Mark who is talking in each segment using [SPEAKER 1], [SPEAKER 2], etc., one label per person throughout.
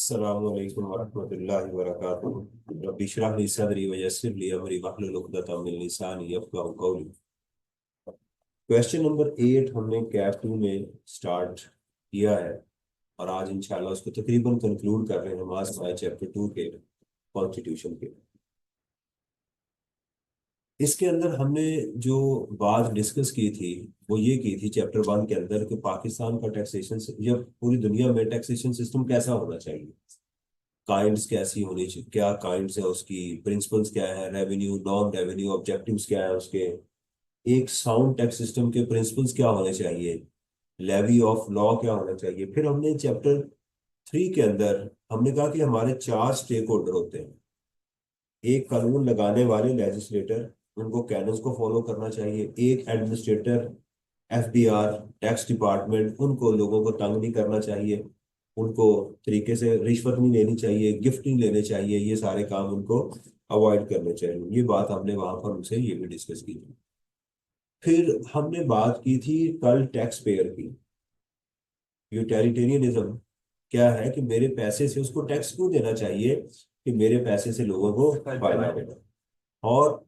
[SPEAKER 1] अस्सलामु अलैकुम वरहमतुल्लाहि वबरकातुहू। रब्बि इश्रह ली सदरी वयस्सिर ली अमरी वहलुल उक़दतम मिन लिसानी यफ़क़हू क़ौली। क्वेश्चन नंबर 8 हमने कैप 2 में स्टार्ट किया है और आज इंशाल्लाह उसको तकरीबन कंक्लूड कर रहे हैं नमाज पाए चैप्टर 2 के कॉन्स्टिट्यूशन के। इसके अंदर हमने जो बात डिस्कस की थी वो ये की थी चैप्टर 1 के अंदर कि पाकिस्तान का टैक्सेशन या पूरी दुनिया में टैक्सेशन सिस्टम कैसा होना चाहिए, काइंड्स कैसी होनी चाहिए, क्या काइंड्स है उसकी, प्रिंसिपल्स क्या है, रेवेन्यू नॉन रेवेन्यू ऑब्जेक्टिव्स क्या है उसके, एक साउंड टैक्स सिस्टम के प्रिंसिपल्स क्या होने चाहिए, लेवी ऑफ लॉ क्या होना चाहिए। फिर हमने चैप्टर 3 के अंदर हमने कहा कि हमारे 4 स्टेक होल्डर होते हैं। एक कानून लगाने वाले लेजिस्लेटर, उनको कैनन्स को फॉलो करना चाहिए। एक एडमिनिस्ट्रेटर, एफबीआर, टैक्स डिपार्टमेंट, उनको लोगों को तंग नहीं करना चाहिए, उनको तरीके से रिश्वत नहीं लेनी चाहिए, गिफ्ट नहीं लेने चाहिए, ये सारे काम उनको अवॉइड करने चाहिए। ये बात हमने वहां पर उनसे ये भी डिस्कस की थी। फिर हमने बात की थी कल टैक्स पेयर की। यूटिलिटेरियनिज्म क्या है कि मेरे पैसे से उसको टैक्स क्यों देना चाहिए, कि मेरे पैसे से लोगों को फायदा होगा। और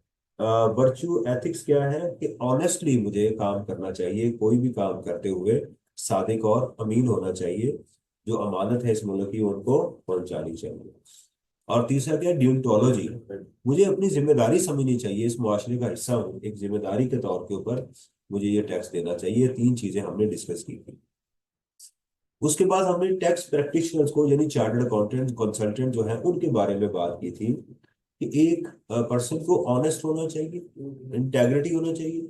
[SPEAKER 1] वर्च्यू एथिक्स क्या है कि ऑनेस्टली मुझे काम करना चाहिए, कोई भी काम करते हुए सादिक और अमीन होना चाहिए, जो अमानत है इस मुल्क की उनको पहुंचानी चाहिए। और तीसरा क्या, ड्यूनटोलॉजी, मुझे अपनी जिम्मेदारी समझनी चाहिए, इस मुआशरे का हिस्सा हूँ, एक जिम्मेदारी के तौर के ऊपर मुझे ये टैक्स देना चाहिए। ये 3 चीजें हमने डिस्कस की थी। उसके बाद हमने टैक्स प्रैक्टिशनर्स को यानी चार्टर्ड अकाउंटेंट कंसल्टेंट जो है उनके बारे में बात की थी कि एक पर्सन को ऑनेस्ट होना चाहिए, इंटेग्रिटी होना चाहिए,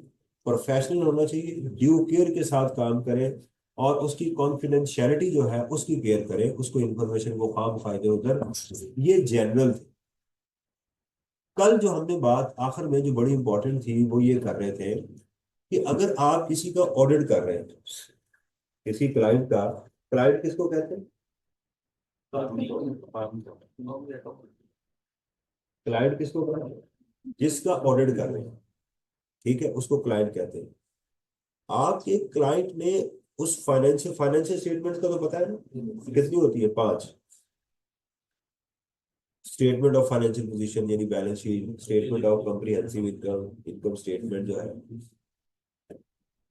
[SPEAKER 1] प्रोफेशनल होना चाहिए, ड्यू केयर के साथ काम करे और उसकी कॉन्फिडेंशियलिटी जो है उसकी केयर करे, उसको इन्फॉर्मेशन को खाम फायदे उधर। ये जनरल थे। कल जो हमने बात आखिर में जो बड़ी इंपॉर्टेंट थी वो ये कर रहे थे कि अगर आप किसी का ऑडिट कर रहे हैं, किसी क्लाइंट का, क्लाइंट किसको कहते हैं? क्लाइंट किसको कहते हैं? जिसका ऑडिट कर रहे हैं, ठीक है, उसको क्लाइंट कहते हैं। आपके क्लाइंट ने उस फाइनेंशियल फाइनेंशियल स्टेटमेंट का तो पता है ना, कितनी होती है? 5। स्टेटमेंट ऑफ फाइनेंशियल पोजीशन यानी balance sheet, statement of comprehensive income, income statement जो है,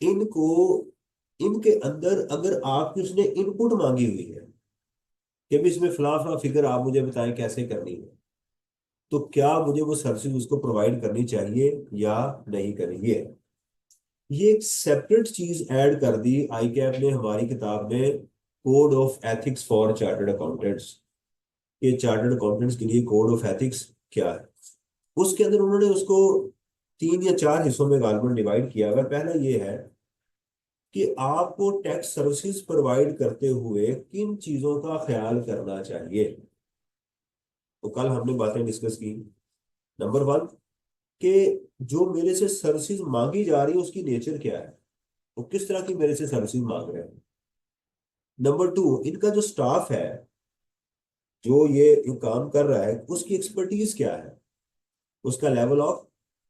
[SPEAKER 1] इनको, इनके अंदर अगर आपकी उसने इनपुट मांगी हुई है कि भी इसमें फला फला फिगर आप मुझे बताएं कैसे करनी है, तो क्या मुझे वो सर्विस उसको प्रोवाइड करनी चाहिए या नहीं करनी है। ये एक सेपरेट चीज ऐड कर दी आई कैप ने हमारी किताब में, code of ethics for chartered accountants. ये चार्टर्ड अकाउंटेंट्स के लिए कोड ऑफ एथिक्स क्या है, उसके अंदर उन्होंने उसको 3 या 4 हिस्सों में गालबन डिवाइड किया हुआ है। पहला ये है कि आपको टैक्स सर्विसेज प्रोवाइड करते हुए किन चीजों का ख्याल करना चाहिए। तो कल हमने बातें डिस्कस की। नंबर 1 कि जो मेरे से सर्विसेज मांगी जा रही है उसकी नेचर क्या है, वो किस तरह की मेरे से सर्विसेज मांग रहे हैं। नंबर 2, इनका जो स्टाफ है, जो ये काम कर रहा है, उसकी एक्सपर्टीज क्या है, उसका लेवल ऑफ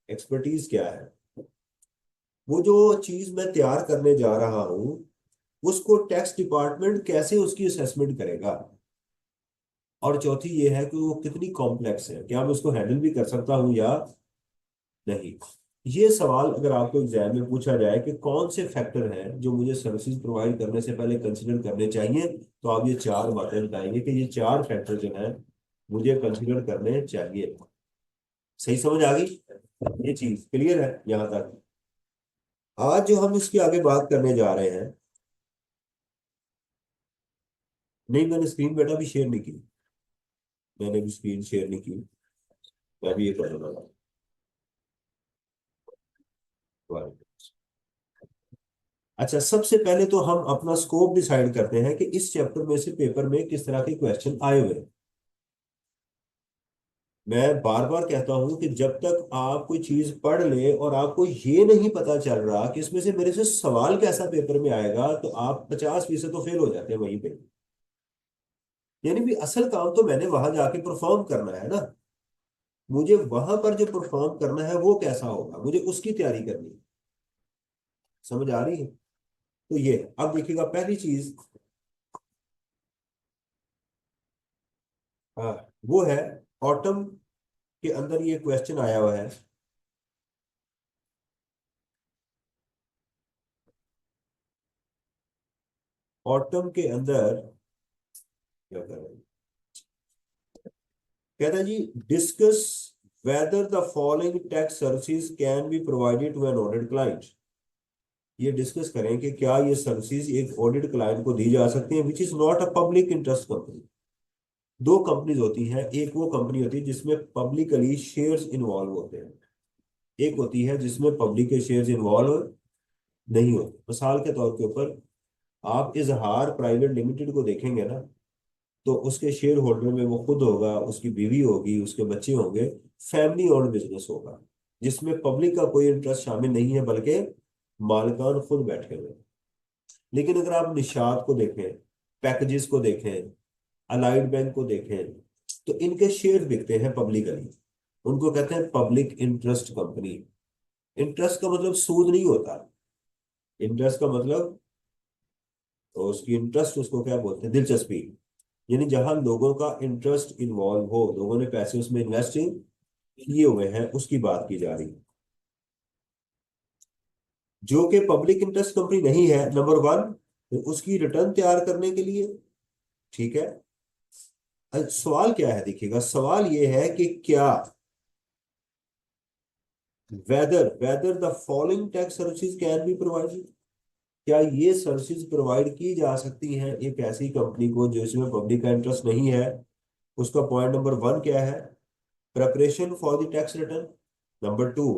[SPEAKER 1] एक्सपर्टीज क्या है। वो जो चीज मैं तैयार करने जा रहा हूं उसको टैक्स डिपार्टमेंट कैसे उसकी असेसमेंट करेगा। और चौथी ये है कि वो कितनी कॉम्प्लेक्स है, क्या मैं उसको हैंडल भी कर सकता हूँ या नहीं। ये सवाल अगर आपको एग्जाम में पूछा जाए कि कौन से फैक्टर हैं जो मुझे सर्विसेज प्रोवाइड करने से पहले कंसिडर करने चाहिए, तो आप ये 4 बातें बताएंगे कि ये 4 फैक्टर जो हैं मुझे कंसिडर करने चाहिए। सही समझ आ गई? ये चीज क्लियर है यहां तक? आज जो हम इसके आगे बात करने जा रहे हैं, नहीं मैंने स्क्रीन बेटा भी शेयर नहीं की, मैंने भी स्क्रीन शेयर नहीं की, मैं भी ये करने वाला हूँ। अच्छा, सबसे पहले तो हम अपना स्कोप डिसाइड करते हैं कि इस चैप्टर में से पेपर में किस तरह के क्वेश्चन आए हुए हैं। मैं बार बार कहता हूं कि जब तक आप कोई चीज पढ़ ले और आपको ये नहीं पता चल रहा कि इसमें से मेरे से सवाल कैसा पेपर में आएगा, तो आप 50% तो फेल हो जाते हैं वहीं पे। यानी भी असल काम तो मैंने वहां जाके परफॉर्म करना है ना, मुझे वहां पर जो परफॉर्म करना है वो कैसा होगा, मुझे उसकी तैयारी करनी है। समझ आ रही है? तो ये अब देखिएगा, पहली चीज हाँ, वो है ऑटम के अंदर ये क्वेश्चन आया हुआ है। ऑटम के अंदर क्या कर रहे हैं, कहता है जी, discuss whether the following tax services can be provided to an audit client. ये डिस्कस करें कि क्या ये सर्विसेज एक ऑडिट क्लाइंट को दी जा सकती हैं, which is not a public interest company. दो कंपनीज होती हैं, एक वो कंपनी होती है जिसमें पब्लिकली शेयर्स इन्वॉल्व होते हैं, एक होती है जिसमें पब्लिक के शेयर्स इन्वॉल्व नहीं होते। मिसाल के तौर के ऊपर आप इजहार प्राइवेट लिमिटेड को देखेंगे ना, तो उसके शेयर होल्डर में वो खुद होगा, उसकी बीवी होगी, उसके बच्चे होंगे। फैमिली ओन्ड बिजनेस होगा जिसमें पब्लिक का कोई इंटरेस्ट शामिल नहीं है, बल्कि मालिकान खुद बैठे हुए हैं। लेकिन अगर आप निशात को देखें, पैकेजेस को देखें, अलाइड बैंक को देखें, तो इनके शेयर बिकते हैं पब्लिकली। उनको कहते हैं पब्लिक इंटरेस्ट कंपनी। इंटरेस्ट का मतलब सूद नहीं होता। इंटरेस्ट का मतलब, तो उसकी इंटरेस्ट उसको क्या बोलते हैं, दिलचस्पी। यानी जहां लोगों का इंटरेस्ट इन्वॉल्व हो, लोगों ने पैसे उसमें इन्वेस्ट किए हुए हैं, उसकी बात की जा रही है। जो कि पब्लिक इंटरेस्ट कंपनी नहीं है, नंबर वन, तो उसकी रिटर्न तैयार करने के लिए, ठीक है। सवाल क्या है, देखिएगा, सवाल ये है कि क्या whether whether the following tax services can be provided, क्या ये सर्विसेज प्रोवाइड की जा सकती हैं एक ऐसी कंपनी को जो इसमें पब्लिक का इंटरेस्ट नहीं है। उसका पॉइंट नंबर वन क्या है, preparation for the tax return. Number two,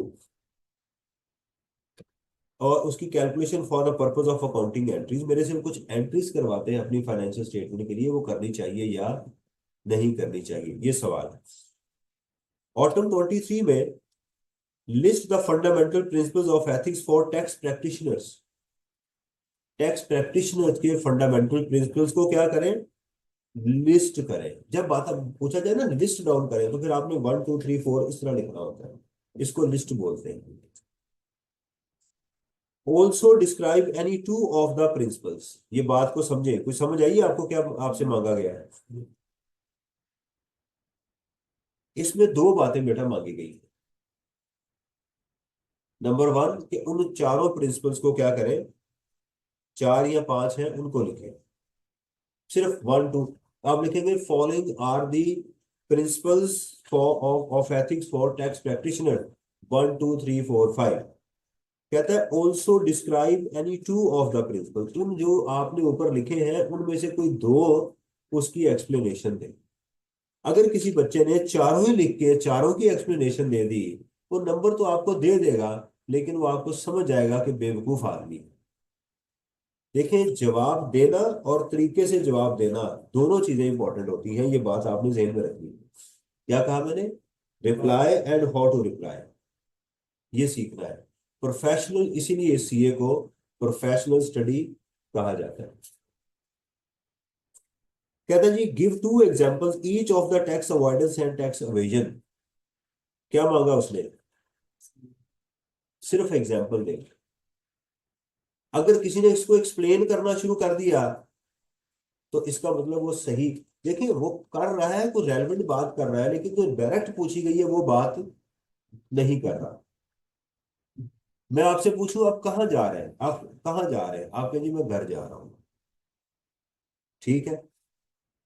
[SPEAKER 1] और उसकी calculation for the purpose of accounting entries, मेरे से कुछ एंट्रीज करवाते हैं अपनी फाइनेंशियल स्टेटमेंट के लिए, वो करनी चाहिए या नहीं करनी चाहिए, ये सवाल है। ऑटम 23 में list the fundamental principles of ethics for tax practitioners. Tax practitioners के फंडामेंटल प्रिंसिपल्स को क्या करें, लिस्ट करें। जब बात पूछा जाए ना लिस्ट डाउन करें, तो फिर आपने 1 2 3 4 इस तरह लिखना होता है, इसको लिस्ट बोलते हैं। Also describe any two of the principles. ये बात को समझे, कुछ समझ आई आपको क्या आपसे मांगा गया है। इसमें दो बातें बेटा मांगी गई है। नंबर वन, कि उन चारों प्रिंसिपल्स को क्या करें, चार या पांच हैं उनको लिखें, सिर्फ 1 2। आप लिखेंगे following are the principles for of ethics for tax practitioner, 1 2 3 4 5। कहता है also describe any two of the principle, तुम जो आपने ऊपर लिखे हैं उनमें से कोई दो उसकी एक्सप्लेनेशन दे। अगर किसी बच्चे ने चारों ही लिख के चारों की एक्सप्लेनेशन दे दी, वो नंबर तो आपको दे देगा, लेकिन वो आपको समझ जाएगा कि बेवकूफ आदमी है। देखें, जवाब देना और तरीके से जवाब देना, दोनों चीजें इंपॉर्टेंट होती हैं, ये बात आपने जहन में रखनी है। क्या कहा मैंने, reply and how to reply, ये सीखना है। प्रोफेशनल, इसीलिए सीए को प्रोफेशनल स्टडी कहा जाता है। कहता है जी, give two examples each of the tax avoidance and tax evasion. क्या मांगा उसने, सिर्फ एग्जाम्पल दे। अगर किसी ने इसको एक्सप्लेन करना शुरू कर दिया, तो इसका मतलब वो सही, देखिए वो कर रहा है, कोई रेलेवेंट बात कर रहा है, लेकिन जो डायरेक्ट पूछी गई है वो बात नहीं कर रहा। मैं आपसे पूछूं आप कहाँ जा रहे हैं, आप कहाँ जा रहे हैं, आप कहें जी मैं घर जा रहा हूँ, ठीक है।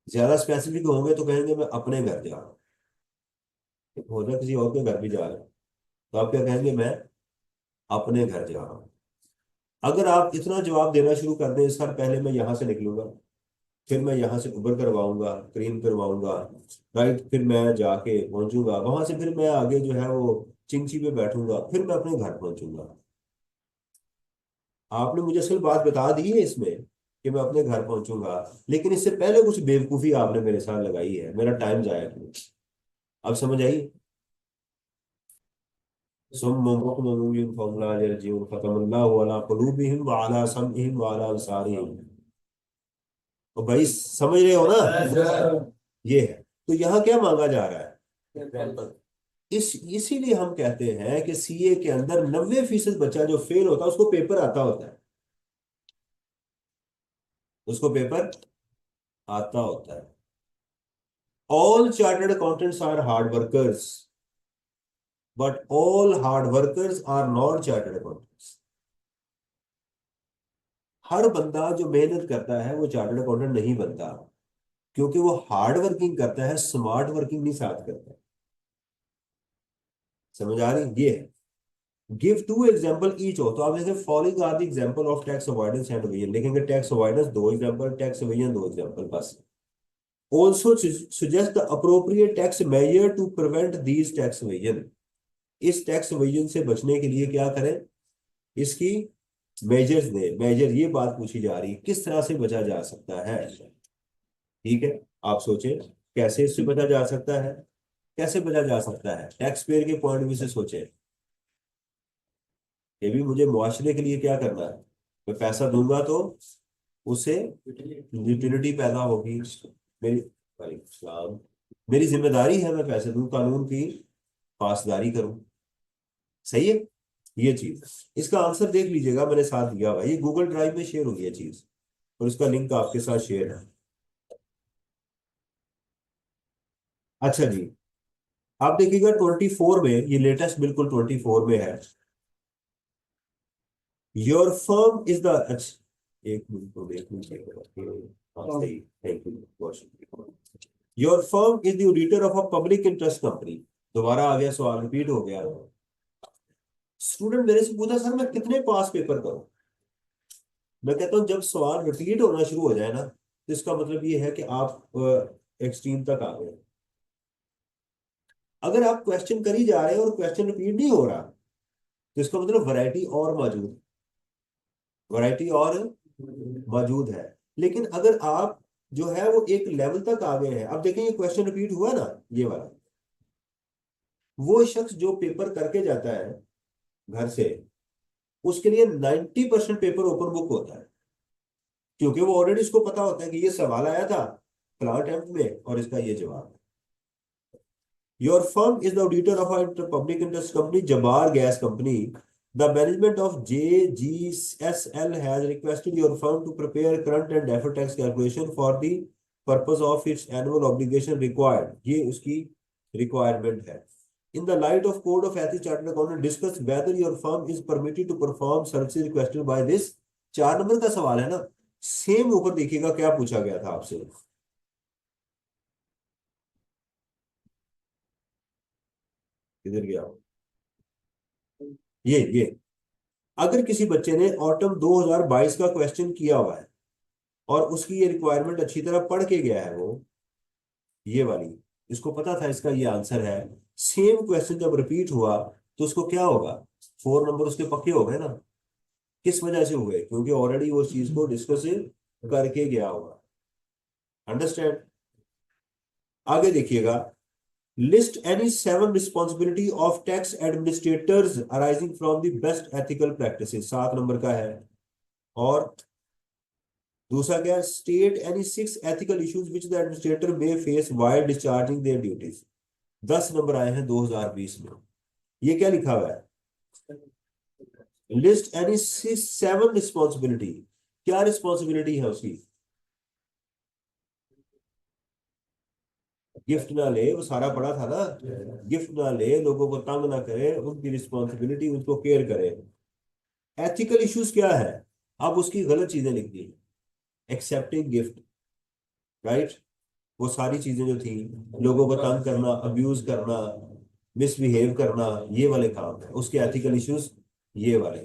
[SPEAKER 1] ज्यादा स्पेसिफिक होंगे तो कहेंगे मैं अपने घर जा रहा हूँ, हो जाए किसी और के घर भी जा रहे हैं, तो आप क्या कहेंगे, मैं अपने घर जा रहा हूँ। अगर आप इतना जवाब देना शुरू कर दें, सर पहले मैं यहाँ से निकलूंगा, फिर मैं यहाँ से उबर करवाऊंगा, क्रीम करवाऊंगा, राइट, फिर मैं जाके पहुंचूंगा वहां से, फिर मैं आगे जो है वो चिंची पे बैठूंगा, फिर मैं अपने घर पहुंचूंगा। आपने मुझे असल बात बता दी है इसमें कि मैं अपने घर पहुंचूंगा, लेकिन इससे पहले कुछ बेवकूफी आपने मेरे साथ लगाई है, मेरा टाइम जाया किया। अब समझ आई। सुम्म बुकमुम फहुम ला यरजिऊन खतमल्लाहु अला कुलूबिहिम व अला समइहिम व अला अबसारिहिम। तो भाई समझ रहे हो ना, ये है। तो यहाँ क्या मांगा जा रहा है, इसीलिए हम कहते हैं कि सीए के अंदर 90% बच्चा जो फेल होता है उसको पेपर आता होता है, उसको पेपर आता होता है। All chartered accountants are hard workers, but all hard workers are not chartered accountants. हर बंदा जो मेहनत करता है वो चार्टर्ड अकाउंटेंट नहीं बनता, क्योंकि वो हार्ड वर्किंग करता है, स्मार्ट वर्किंग नहीं साथ करता। समझ आ रही ये है। गिव टू एग्जाम्पल ईच हो, तो आप जैसे following are the example of tax avoidance and evasion लिखेंगे। टैक्स अवॉइडेंस दो एग्जाम्पल, टैक्स एविजन दो एग्जाम्पल बस। Also suggest the appropriate tax measure to prevent these tax evasion. इस टैक्स एविजन से बचने के लिए क्या करें, इसकी मेजर्स दे। मेजर ये बात पूछी जा रही है, किस तरह से बचा जा सकता है। ठीक है, आप सोचें कैसे इससे बचा जा सकता है। कैसे बचा जा सकता है, टैक्स पेयर के पॉइंट ऑफ व्यू से सोचें। ये भी मुझे मुआशरे के लिए क्या करना है, मैं पैसा दूंगा तो उससे यूटिलिटी पैदा होगी। मेरी वालेकुम सलाम। मेरी जिम्मेदारी है मैं पैसे दूं, कानून की पासदारी करूं। सही है ये चीज। इसका आंसर देख लीजिएगा, मैंने साथ दिया हुआ है, ये गूगल ड्राइव में शेयर हुई है चीज, और इसका लिंक आपके साथ शेयर है। अच्छा जी, आप देखिएगा 24 में, ये लेटेस्ट बिल्कुल 24 में है। योर फर्म इज द, अच्छा एक मिनट को देख लीजिएगा। हाँ सही, थैंक यू बहुत शुक्रिया। Your firm is the auditor of a public interest company. दोबारा आ गया सवाल, रिपीट हो गया। स्टूडेंट मेरे से पूछा सर मैं कितने पास पेपर करूं। मैं कहता हूं जब सवाल रिपीट होना शुरू हो जाए ना, तो इसका मतलब ये है कि आप एक्सट्रीम तक आ गए। अगर आप क्वेश्चन कर ही जा रहे हैं और क्वेश्चन रिपीट नहीं हो रहा, तो इसका मतलब वैरायटी और मौजूद, वैरायटी और मौजूद है। लेकिन अगर आप जो है वो एक लेवल तक आ गए हैं, अब देखें ये क्वेश्चन रिपीट हुआ ना, ये वाला, वो शख्स जो पेपर करके जाता है घर से, उसके लिए 90% पेपर ओपन बुक होता है, क्योंकि वो ऑलरेडी इसको पता होता है कि ये सवाल आया था फलां अटेम्प्ट में और इसका ये जवाब है। Your firm is the auditor of a public interest company जबार gas company. The management of JGSL has requested your firm to prepare current and deferred tax calculation for the purpose of its annual obligation required. ये उसकी requirement है। In the light of Code of Ethics Chartered Accountant, discuss whether your firm is permitted to perform services requested by this। 4 number का सवाल है ना, same ऊपर देखिएगा क्या पूछा गया था आपसे। किधर गया ये अगर किसी बच्चे ने ऑटम 2022 का क्वेश्चन किया हुआ है और उसकी ये रिक्वायरमेंट अच्छी तरह पढ़ के गया है, वो ये वाली, इसको पता था इसका ये आंसर है, सेम क्वेश्चन जब रिपीट हुआ तो उसको क्या होगा, 4 नंबर उसके पक्के हो गए ना। किस वजह से हुए, क्योंकि ऑलरेडी वो चीज को डिस्कस करके गया हुआ। अंडरस्टैंड। आगे देखिएगा, list any 7 responsibility of tax administrators arising from the best ethical practices, 7 number का है। और दूसरा क्या है, state any 6 ethical issues which the administrator may face while discharging their duties. 10 number आए हैं 2020 में। ये क्या लिखा हुआ है, लिस्ट एनी 7 रिस्पॉन्सिबिलिटी। क्या रिस्पॉन्सिबिलिटी है उसकी, गिफ्ट ना ले, वो सारा पड़ा था ना, गिफ्ट ना ले, लोगों को तंग ना करे, उनकी रिस्पॉन्सिबिलिटी, उनको केयर करे। एथिकल इश्यूज क्या है, अब उसकी गलत चीजें लिख दी, एक्सेप्टिंग गिफ्ट, राइट, वो सारी चीजें जो थी, लोगों को तंग करना, अब्यूज करना, मिसबिहेव करना, ये वाले काम है उसके एथिकल इश्यूज, ये वाले।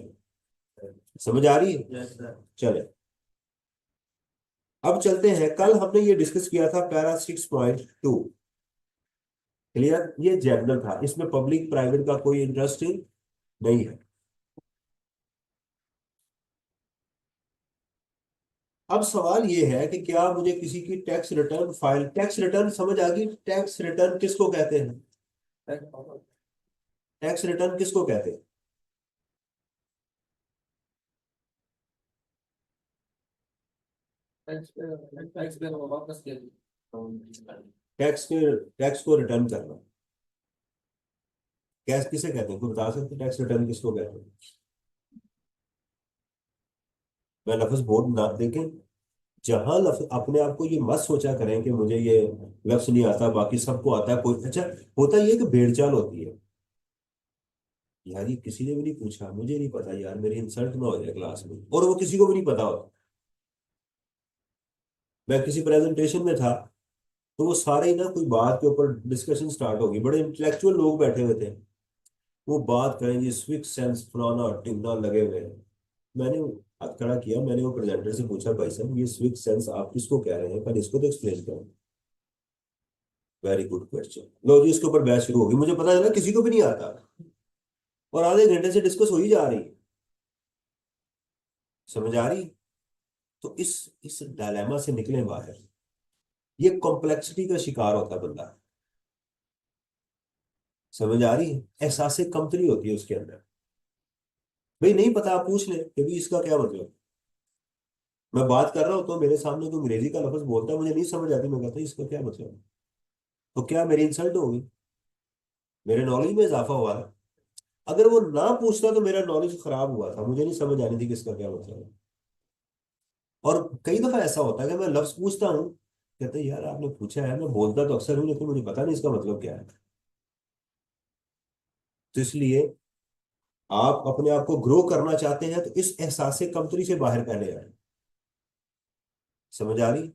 [SPEAKER 1] समझ आ रही है। चले अब चलते हैं, कल हमने ये डिस्कस किया था पैरा 6.2। क्लियर, ये जनरल था, इसमें पब्लिक प्राइवेट का कोई इंटरेस्ट नहीं है। अब सवाल ये है कि क्या मुझे किसी की tax return file, tax return समझ आ गई, टैक्स रिटर्न किसको कहते हैं, टैक्स रिटर्न किसको कहते हैं। टैक्स को रिटर्न करना, कैश किसे कहते हैं, कोई बता सकते हैं टैक्स रिटर्न किसको कहते हैं। मैं लफ्ज बोर्ड ना देखें, जहां लफ्ज अपने आप को ये मत सोचा करें कि मुझे ये लफ्ज नहीं आता बाकी सबको आता है, कोई अच्छा होता ये कि भेड़चाल होती है। यार ये किसी ने भी नहीं पूछा, मुझे नहीं पता यार, मेरी इंसल्ट ना हो जाए क्लास में, और वो किसी को भी नहीं पता होता। मैं किसी प्रेजेंटेशन में था, तो वो सारे ही ना कोई बात के ऊपर डिस्कशन स्टार्ट होगी, बड़े इंटेलेक्चुअल लोग बैठे हुए थे, वो बात करेंगे स्विक सेंस फलाना टिंगना लगे हुए हैं। मैंने हाथ खड़ा किया, मैंने वो प्रेजेंटर से पूछा, भाई साहब ये स्विक सेंस आप किसको कह रहे हैं, पर इसको तो एक्सप्लेन करो। वेरी गुड क्वेश्चन, लो जी इसके ऊपर बहस शुरू होगी, मुझे पता है ना किसी को भी नहीं आता, और आधे घंटे से डिस्कस हो ही जा रही है। समझ आ रही? तो इस डायलेमा से निकले बाहर। ये कॉम्प्लेक्सिटी का शिकार होता है बंदा। समझ आ रही है? एहसास कमतरी होती है उसके अंदर। भाई नहीं पता, आप पूछ ले कि भी इसका क्या मतलब। मैं बात कर रहा हूँ तो मेरे सामने कोई अंग्रेजी का लफ्ज बोलता है, मुझे नहीं समझ आती, मैं कहता हूँ इसका क्या मतलब है। तो क्या मेरी इंसल्ट होगी? मेरे नॉलेज में इजाफा हुआ है। अगर वो ना पूछता तो मेरा नॉलेज खराब हुआ था, मुझे नहीं समझ आनी थी कि इसका क्या मतलब है। और कई दफा ऐसा होता है कि मैं लफ्ज पूछता हूँ, कहते हैं यार आपने पूछा है, मैं बोलता तो अक्सर हूँ लेकिन मुझे पता नहीं इसका मतलब क्या है। तो इसलिए आप अपने आप को ग्रो करना चाहते हैं तो इस एहसास से कमतरी से बाहर पहले आए। समझ आ रही?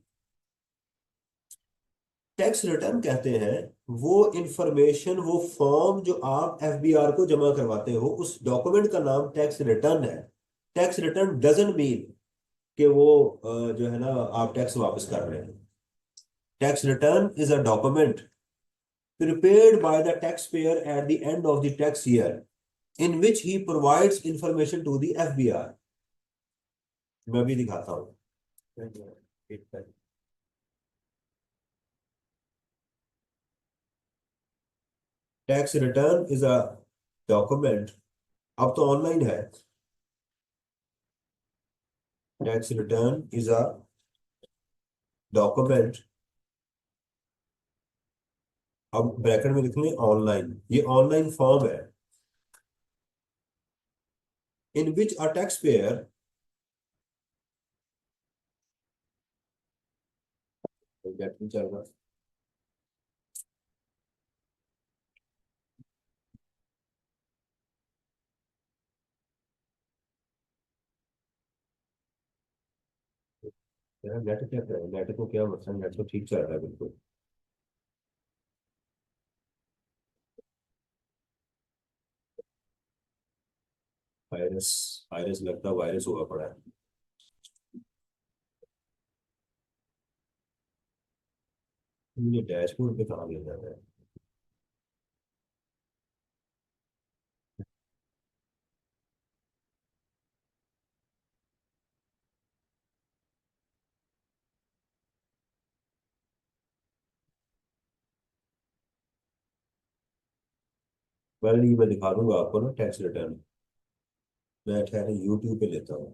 [SPEAKER 1] टैक्स रिटर्न कहते हैं वो इंफॉर्मेशन, वो फॉर्म जो आप एफबीआर को जमा करवाते हो, उस डॉक्यूमेंट का नाम टैक्स रिटर्न है। टैक्स रिटर्न डजंट मीन कि वो जो है ना आप टैक्स वापस कर रहे हैं। Tax return is a document prepared by the taxpayer at the end of the tax year in which he provides information to the FBR। मैं भी दिखाता हूँ। Tax return is a document, अब तो ऑनलाइन है। Tax return is a document, अब bracket में लिख लें ऑनलाइन, ये ऑनलाइन फॉर्म है in which a tax payer, चल रहा है, नेट क्या कर रहा है, नेट को क्या मतलब, नेट तो ठीक चल रहा है बिल्कुल। वायरस, वायरस लगता है वायरस हुआ पड़ा है। ये डैशबोर्ड पे कहाँ मिल जाता है? वेल ये मैं दिखा दूंगा आपको ना टैक्स रिटर्न। मैं ठहरे यूट्यूब पे लेता हूँ।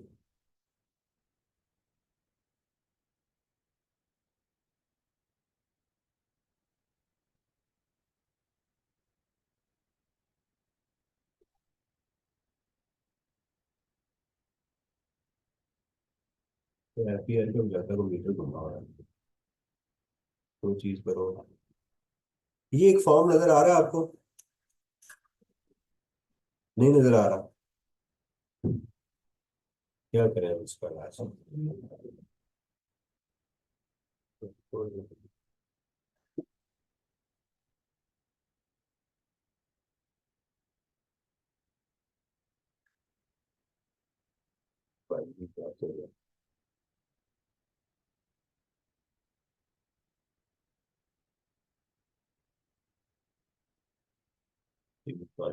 [SPEAKER 1] तो एफबीआई का जाता को मीटर घुमा हुआ है, कोई चीज करो। ये एक फॉर्म नजर आ रहा है आपको? नहीं नजर आ रहा? क्या करें अब इसका इलाज?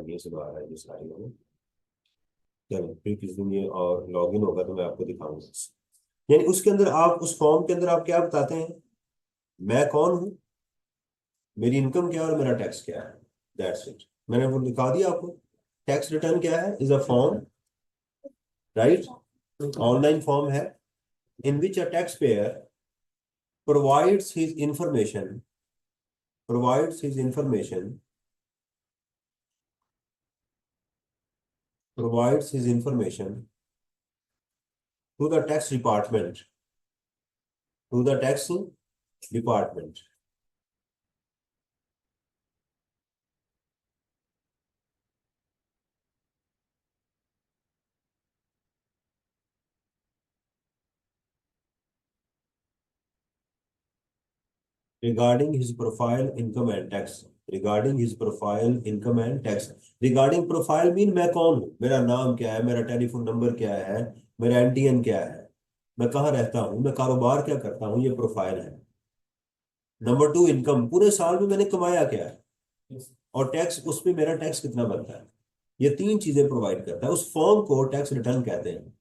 [SPEAKER 1] ये सब आ रहा है ये सारी में। चलो फिर किसी दिन ये और लॉग इन होगा तो मैं आपको दिखाऊंगा। यानी उसके अंदर आप उस फॉर्म के अंदर आप क्या बताते हैं, मैं कौन हूँ, मेरी इनकम क्या है और मेरा टैक्स क्या है। दैट्स इट, मैंने वो दिखा दिया आपको। टैक्स रिटर्न क्या है, is a form, right, online form है in which a taxpayer provides his information, provides his information, provides his information to the tax department, to the tax department. regarding his profile income and tax। regarding his profile income and tax। regarding profile mean मैं कौन हूँ, मेरा नाम क्या है, मेरा telephone number क्या है, मेरा एनटीएन क्या है, मैं कहाँ रहता हूँ, मैं कारोबार क्या करता हूँ, ये प्रोफाइल है। नंबर टू इनकम, पूरे साल में मैंने कमाया क्या है। और टैक्स, उस पे मेरा टैक्स कितना बनता है। ये तीन चीजें प्रोवाइड करता है। उस फॉर्म को टैक्स रिटर्न कहते हैं।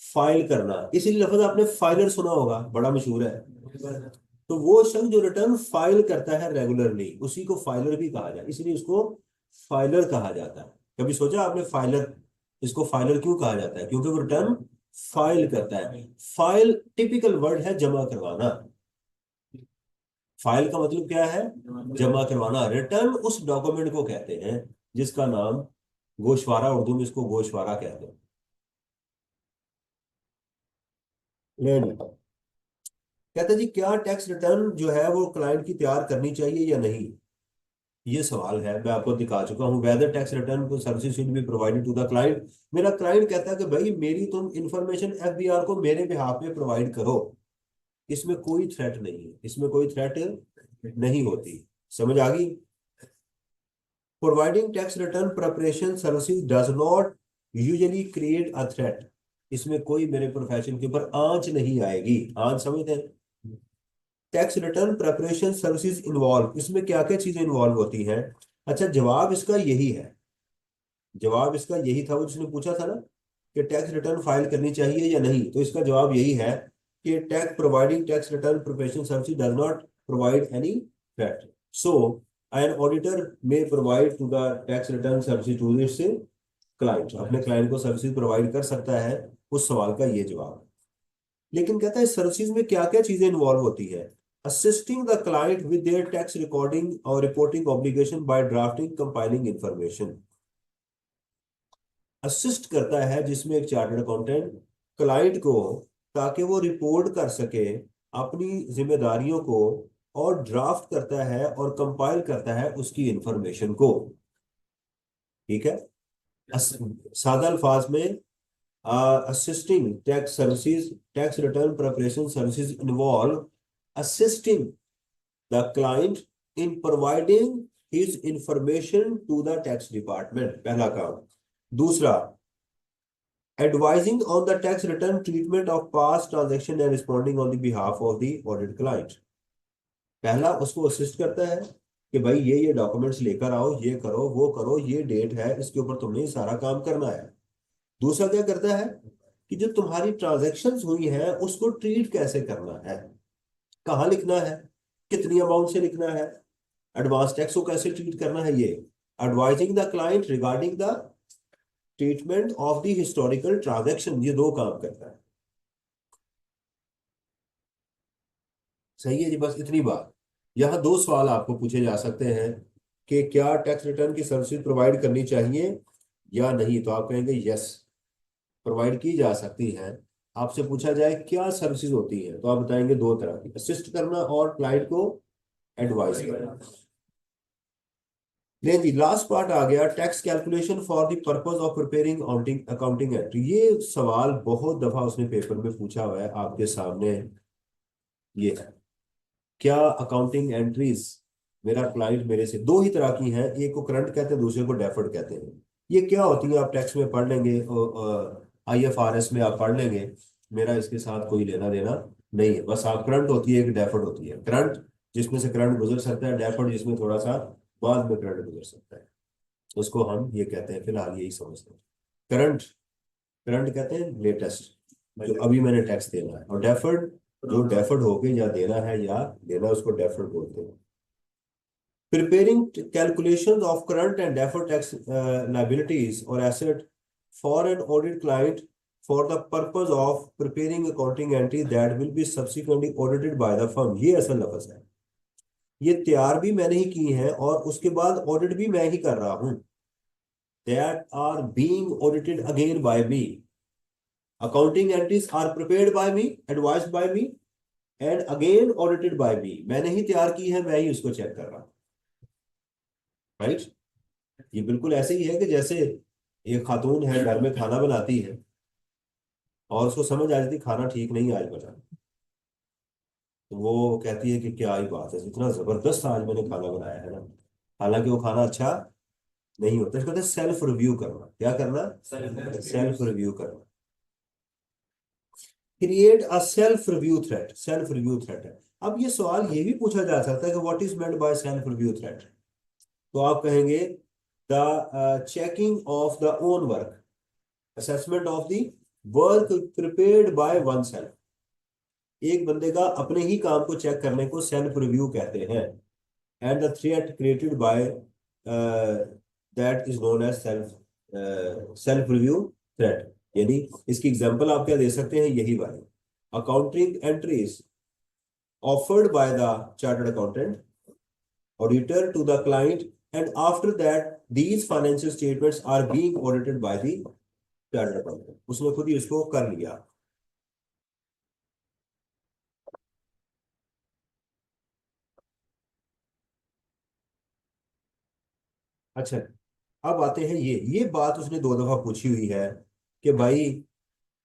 [SPEAKER 1] फाइल करना, इसीलिए लफ्ज आपने फाइलर सुना होगा, बड़ा मशहूर है। तो वो शख्स जो रिटर्न फाइल करता है रेगुलरली, उसी को फाइलर भी कहा जाए, इसलिए उसको फाइलर कहा जाता है। कभी सोचा आपने फाइलर, इसको फाइलर क्यों कहा जाता है, क्योंकि वो रिटर्न फाइल करता है। फाइल टिपिकल वर्ड है जमा करवाना। फाइल का मतलब क्या है, जमा करवाना। रिटर्न उस डॉक्यूमेंट को कहते हैं जिसका नाम गोशवारा, उर्दू में इसको गोशवारा कहते हैं। नहीं, कहते हैं जी क्या टैक्स रिटर्न जो है वो क्लाइंट की तैयार करनी चाहिए या नहीं। ये सवाल है, मैं आपको दिखा चुका हूँ। वेदर टैक्स रिटर्न को service should be provided to the client. मेरा क्लाइंट कहता है कि भाई मेरी तुम इंफॉर्मेशन एफबीआर को मेरे बिहाफ पे प्रोवाइड करो। इसमें कोई थ्रेट नहीं है, इसमें कोई थ्रेट नहीं होती। समझ आ गई। Providing tax return preparation services does not usually create a threat. इसमें कोई मेरे प्रोफेशन के ऊपर आंच नहीं आएगी। आंच समझते हैं। Tax return preparation services involve, इसमें क्या क्या चीजें इन्वॉल्व होती हैं। अच्छा, जवाब इसका यही है। जवाब इसका यही था, वो जिसने पूछा था ना कि टैक्स रिटर्न फाइल करनी चाहिए या नहीं, तो इसका जवाब यही है कि tax providing tax return preparation service does not provide any threat. So an auditor may provide to the tax return service to this client, अपने क्लाइंट को सर्विस प्रोवाइड कर सकता है। उस सवाल का ये जवाब है। लेकिन कहता है सर्विसेज में क्या क्या चीजें इन्वॉल्व होती है। Assisting the client with their tax recording और reporting obligation by drafting compiling information. Assist करता है जिसमें एक चार्टर्ड अकाउंटेंट क्लाइंट को, ताकि वो रिपोर्ट कर सके अपनी जिम्मेदारियों को, और ड्राफ्ट करता है और कंपाइल करता है उसकी इंफॉर्मेशन को। ठीक है। सादा अल्फाज में assisting tax services, tax return preparation services involve assisting the client in providing his information to the tax department, पहला काम। दूसरा, advising on the tax return treatment of past transaction and responding on the behalf of the audit client। पहला, उसको assist करता है कि भाई ये डॉक्यूमेंट्स लेकर आओ, ये करो, वो करो, ये डेट है, इसके ऊपर तुमने सारा काम करना है। दूसरा क्या करता है कि जो तुम्हारी ट्रांजैक्शंस हुई हैं उसको ट्रीट कैसे करना है, कहाँ लिखना है, कितनी अमाउंट से लिखना है, एडवांस टैक्स को कैसे ट्रीट करना है। ये advising the client regarding the treatment of the historical transaction, ये दो काम करता है। सही है जी, बस इतनी बात। यहाँ दो सवाल आपको पूछे जा सकते हैं कि क्या टैक्स रिटर्न की सर्विस प्रोवाइड करनी चाहिए या नहीं, तो आप कहेंगे यस, प्रोवाइड की जा सकती है। आपसे पूछा जाए क्या सर्विसेज होती है, तो आप बताएंगे दो तरह की, असिस्ट करना और क्लाइंट को एडवाइस करना। नहीं जी, लास्ट पार्ट आ गया, tax calculation for the purpose of preparing accounting entry. ये सवाल बहुत दफा उसने पेपर में पूछा हुआ है, आपके सामने ये है। क्या अकाउंटिंग एंट्रीज, मेरा क्लाइंट मेरे से दो ही तरह की हैं, एक को करंट कहते हैं, दूसरे को डेफर्ड कहते हैं। ये क्या होती है आप टैक्स में पढ़ लेंगे, आईएफआरएस में आप पढ़ लेंगे, मेरा इसके साथ कोई लेना देना नहीं है। बस आप, करंट होती है, एक डेफर्ड होती है। करंट जिसमें से करंट गुजर सकता है, डेफर्ड जिसमें थोड़ा सा बाद में करंट गुजर सकता है, उसको हम ये कहते हैं, फिलहाल यही समझते हैं। करंट, करंट कहते हैं लेटेस्ट, जो अभी मैंने टैक्स देना है। और डेफर्ड, जो डेफर्ड होके या देना है या लेना, उसको डेफर्ड बोलते हैं। Preparing calculations of current and deferred tax liabilities or asset for an audit client for the purpose of preparing accounting entry that will be subsequently audited by the firm। ये असल लफ्ज है। ये तैयार भी मैंने ही की है और उसके बाद ऑडिट भी मैं ही कर रहा हूं। That are being audited again by me। Accounting entries are prepared by me, advised by me, and again audited by me, मैंने ही तैयार की है, मैं ही उसको चेक कर रहा हूं। राइट। ये बिल्कुल ऐसे ही है कि जैसे एक खातून है घर में खाना बनाती है और उसको समझ आ जाती खाना ठीक नहीं आज बना, तो वो कहती है कि क्या ही बात है, इतना जबरदस्त आज मैंने खाना बनाया है ना, हालांकि वो खाना अच्छा नहीं होता। इसको कहते हैं सेल्फ रिव्यू करना। क्या करना? सेल्फ रिव्यू करना। Create a self review threat. Self review threat है। अब ये सवाल ये भी पूछा जा सकता है कि what is meant by self review threat. तो आप कहेंगे the checking of the own work, assessment of the work prepared by one self. एक बंदे का अपने ही काम को चेक करने को सेल्फ रिव्यू कहते हैं। And the threat created by that is known as self review threat. यानी इसकी एग्जांपल आप क्या दे सकते हैं, यही वाली accounting entries offered by the chartered accountant auditor to the client, and after that these financial statements are being audited by the chartered accountant। उसने खुद ही उसको कर लिया। अच्छा, अब आते हैं ये बात उसने दो दफा पूछी हुई है कि भाई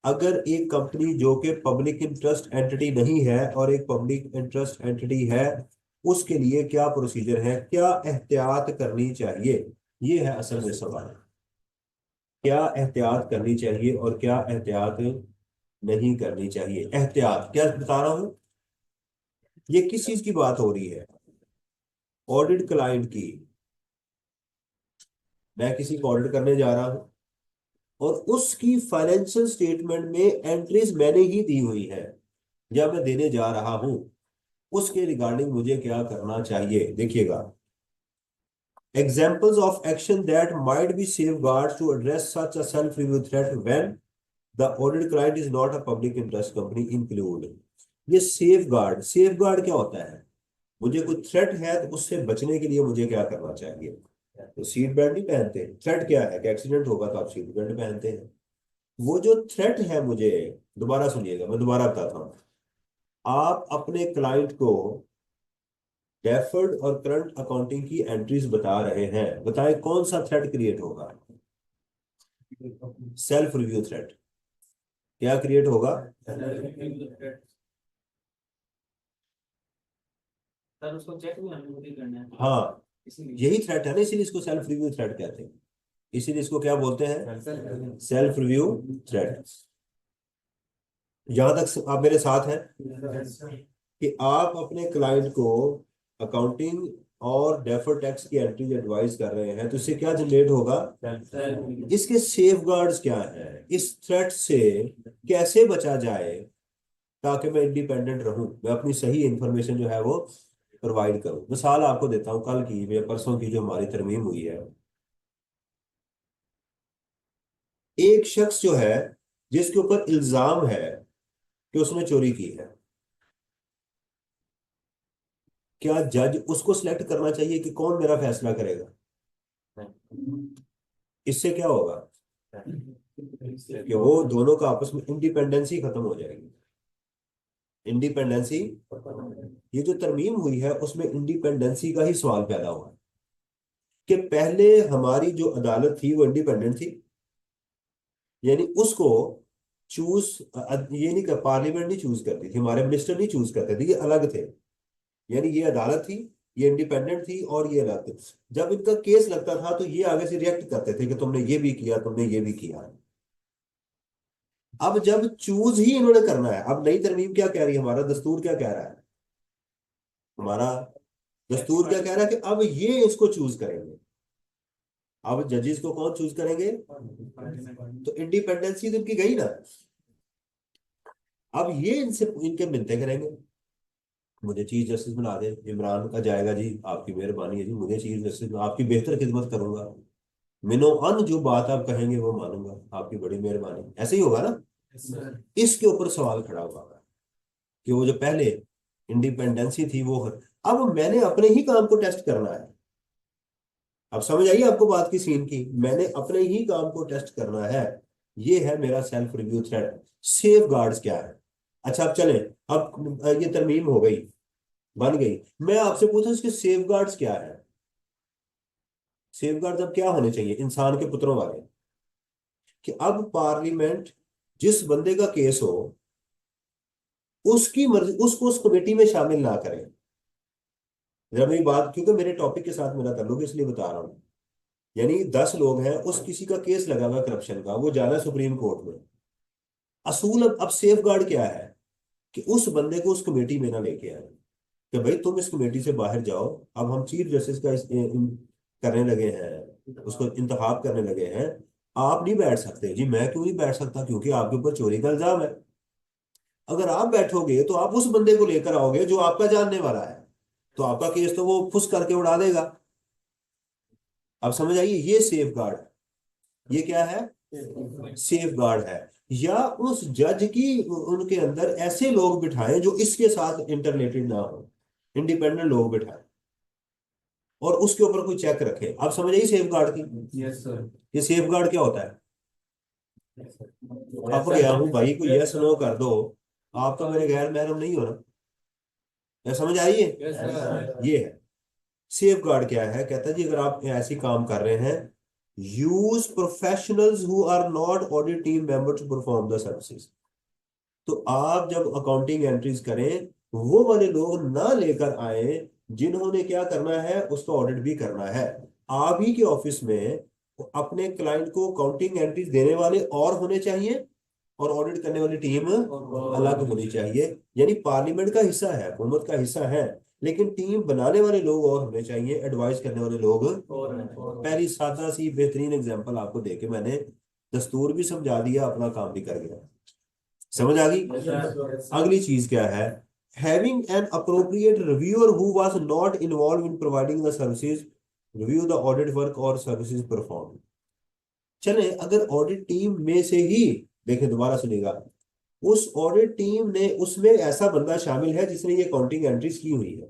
[SPEAKER 1] अगर एक कंपनी जो कि पब्लिक इंटरेस्ट एंटिटी नहीं है और एक पब्लिक इंटरेस्ट एंटिटी है, उसके लिए क्या प्रोसीजर है, क्या एहतियात करनी चाहिए, ये है असल में सवाल। क्या एहतियात करनी चाहिए और क्या एहतियात नहीं करनी चाहिए। एहतियात क्या बता रहा हूं, ये किस चीज की बात हो रही है? ऑडिट क्लाइंट की। मैं किसी को ऑडिट करने जा रहा हूं और उसकी फाइनेंशियल स्टेटमेंट में एंट्रीज मैंने ही दी हुई है या मैं देने जा रहा हूं, उसके रिगार्डिंग मुझे क्या करना चाहिए। देखिएगा, examples of action that might be safeguards to address such a self review threat when the audit client is not a public interest company include। ये सेफ गार्ड क्या होता है? मुझे कोई थ्रेट है तो उससे बचने के लिए मुझे क्या करना चाहिए? तो सीट बेल्ट नहीं पहनते। थ्रेट क्या है कि एक्सीडेंट होगा तो आप सीट बेल्ट पहनते हैं। वो जो थ्रेट है मुझे, दोबारा सुनिएगा, मैं दोबारा बताता हूँ। आप अपने क्लाइंट को डेफर्ड और करंट अकाउंटिंग की एंट्रीज बता रहे हैं, बताएं कौन सा थ्रेट क्रिएट होगा? Self review threat. क्या क्रिएट होगा?
[SPEAKER 2] सर उसको चेक नहीं हमें भी करना है।
[SPEAKER 1] हाँ, यही थ्रेट है ना, इसीलिए इसको सेल्फ रिव्यू थ्रेट कहते हैं। इसीलिए इसको क्या बोलते हैं? Self review threat. यहां तक आप मेरे साथ हैं कि आप अपने क्लाइंट को अकाउंटिंग और डेफर्ड टैक्स की एंट्रीज एडवाइस कर रहे हैं, तो इससे क्या जनरेट होगा? इसके सेफगार्ड्स क्या है, इस थ्रेट से कैसे बचा जाए ताकि मैं इंडिपेंडेंट रहूं, मैं अपनी सही इंफॉर्मेशन जो है वो प्रोवाइड करूं। मिसाल आपको देता हूं, कल की या परसों की जो हमारी तरमीम हुई है, एक शख्स जो है जिसके ऊपर इल्जाम है कि उसने चोरी की है, क्या जज उसको सिलेक्ट करना चाहिए कि कौन मेरा फैसला करेगा? इससे क्या होगा कि वो दोनों का आपस में इंडिपेंडेंसी खत्म हो जाएगी। इंडिपेंडेंसी, ये जो तरमीम हुई है उसमें इंडिपेंडेंसी का ही सवाल पैदा हुआ कि पहले हमारी जो अदालत थी वो इंडिपेंडेंट थी, यानी उसको चूज, ये नहीं कर, पार्लियामेंट नहीं चूज करती थी, हमारे मिनिस्टर नहीं चूज करते थे, ये अलग थे। यानी ये अदालत थी, ये इंडिपेंडेंट थी और ये अलग थी। जब इनका केस लगता था तो ये आगे से रिएक्ट करते थे कि तुमने ये भी किया, तुमने ये भी किया। अब जब चूज ही इन्होंने करना है, अब नई तरमीम क्या कह रही है, हमारा दस्तूर क्या कह रहा है? हमारा दस्तूर क्या कह रहा है कि अब ये इसको चूज करेंगे। अब जजेस को कौन चूज करेंगे? तो इंडिपेंडेंसी तो इनकी गई ना। अब ये इनसे इनके मिलते करेंगे, मुझे चीफ जस्टिस बना दे, इमरान का जाएगा जी, आपकी मेहरबानी है जी, मुझे चीफ जस्टिस, आपकी बेहतर खिदमत करूंगा, मिनो अन जो बात आप कहेंगे वो मानूंगा, आपकी बड़ी मेहरबानी, ऐसे ही होगा ना। इसके ऊपर सवाल खड़ा हुआ है कि वो जो पहले इंडिपेंडेंसी थी वो, अब मैंने अपने ही काम को टेस्ट करना है। अब समझ आइए आपको बात की सीन की, मैंने अपने ही काम को टेस्ट करना है। ये है मेरा self review thread. Safe guards क्या है? अच्छा अब चलें, अब ये तरमीम हो गई, बन गई। मैं आपसे पूछूं इसके सेफ गार्ड्स क्या है? सेफ गार्ड्स अब क्या होने चाहिए इंसान के पुत्रों वाले? कि अब पार्लियामेंट जिस बंदे का केस हो उसकी मर्जी उसको उस कमेटी में शामिल ना करे। जरा मेरी बात, क्योंकि मेरे टॉपिक के साथ मेरा ताल्लुक है, इसलिए बता रहा हूँ। यानी 10 लोग हैं, उस किसी का केस लगा हुआ करप्शन का, वो जाना सुप्रीम कोर्ट में। असूल अब सेफ गार्ड क्या है? कि उस बंदे को उस कमेटी में ना लेके आए, कि भाई तुम इस कमेटी से बाहर जाओ। अब हम चीफ जस्टिस का करने लगे हैं, उसको इंतखाब करने लगे हैं। आप नहीं बैठ सकते जी। मैं क्यों नहीं बैठ सकता? क्योंकि आपके ऊपर चोरी का इल्जाम है। अगर आप बैठोगे तो आप उस बंदे को लेकर आओगे जो आपका जानने वाला है, तो आपका केस तो वो फुस करके उड़ा देगा। अब समझ आइए, ये सेफ गार्ड, ये क्या है? सेफ गार्ड है। या उस जज की उनके अंदर ऐसे लोग बिठाएं जो इसके साथ इंटरलेटेड ना हो, इंडिपेंडेंट लोग बिठाएं, और उसके ऊपर कोई चेक रखे। आप समझ आइए सेफ गार्ड की।
[SPEAKER 2] Yes sir.
[SPEAKER 1] ये सेफ गार्ड क्या होता है? अब
[SPEAKER 2] ऐसा
[SPEAKER 1] गया हूं भाई, कोई यस नो कर दो। आप तो मेरे गैर महरम नहीं हो ना? क्या समझ आई है?
[SPEAKER 2] Yes sir.
[SPEAKER 1] ये है सेफ गार्ड। क्या है? कहता है जी अगर आप ऐसी काम कर रहे हैं, use professionals who are not audit team member to perform the services. तो आप जब अकाउंटिंग एंट्रीज करें, वो वाले लोग ना लेकर आए जिन्होंने क्या करना है, उसका ऑडिट भी करना है। आप ही के ऑफिस में अपने क्लाइंट को अकाउंटिंग एंट्रीज देने वाले और होने चाहिए, और ऑडिट करने वाली टीम अलग होनी चाहिए। यानी पार्लियामेंट का हिस्सा है, हुकूमत का हिस्सा है, लेकिन टीम बनाने वाले लोग और होने चाहिए, एडवाइस करने वाले लोग। पहली सादा सी बेहतरीन एग्जांपल आपको देके मैंने दस्तूर भी समझा दिया, अपना काम भी कर गया। समझ आ गई? अगली चीज क्या है? Having an appropriate reviewer who was not involve in providing the services review the audit work और सर्विसेज परफॉर्म। चले अगर ऑडिट टीम में से ही, देखें दोबारा सुनिएगा, उस ऑडिट टीम ने उसमें ऐसा बंदा शामिल है जिसने ये काउंटिंग एंट्रीज की हुई है,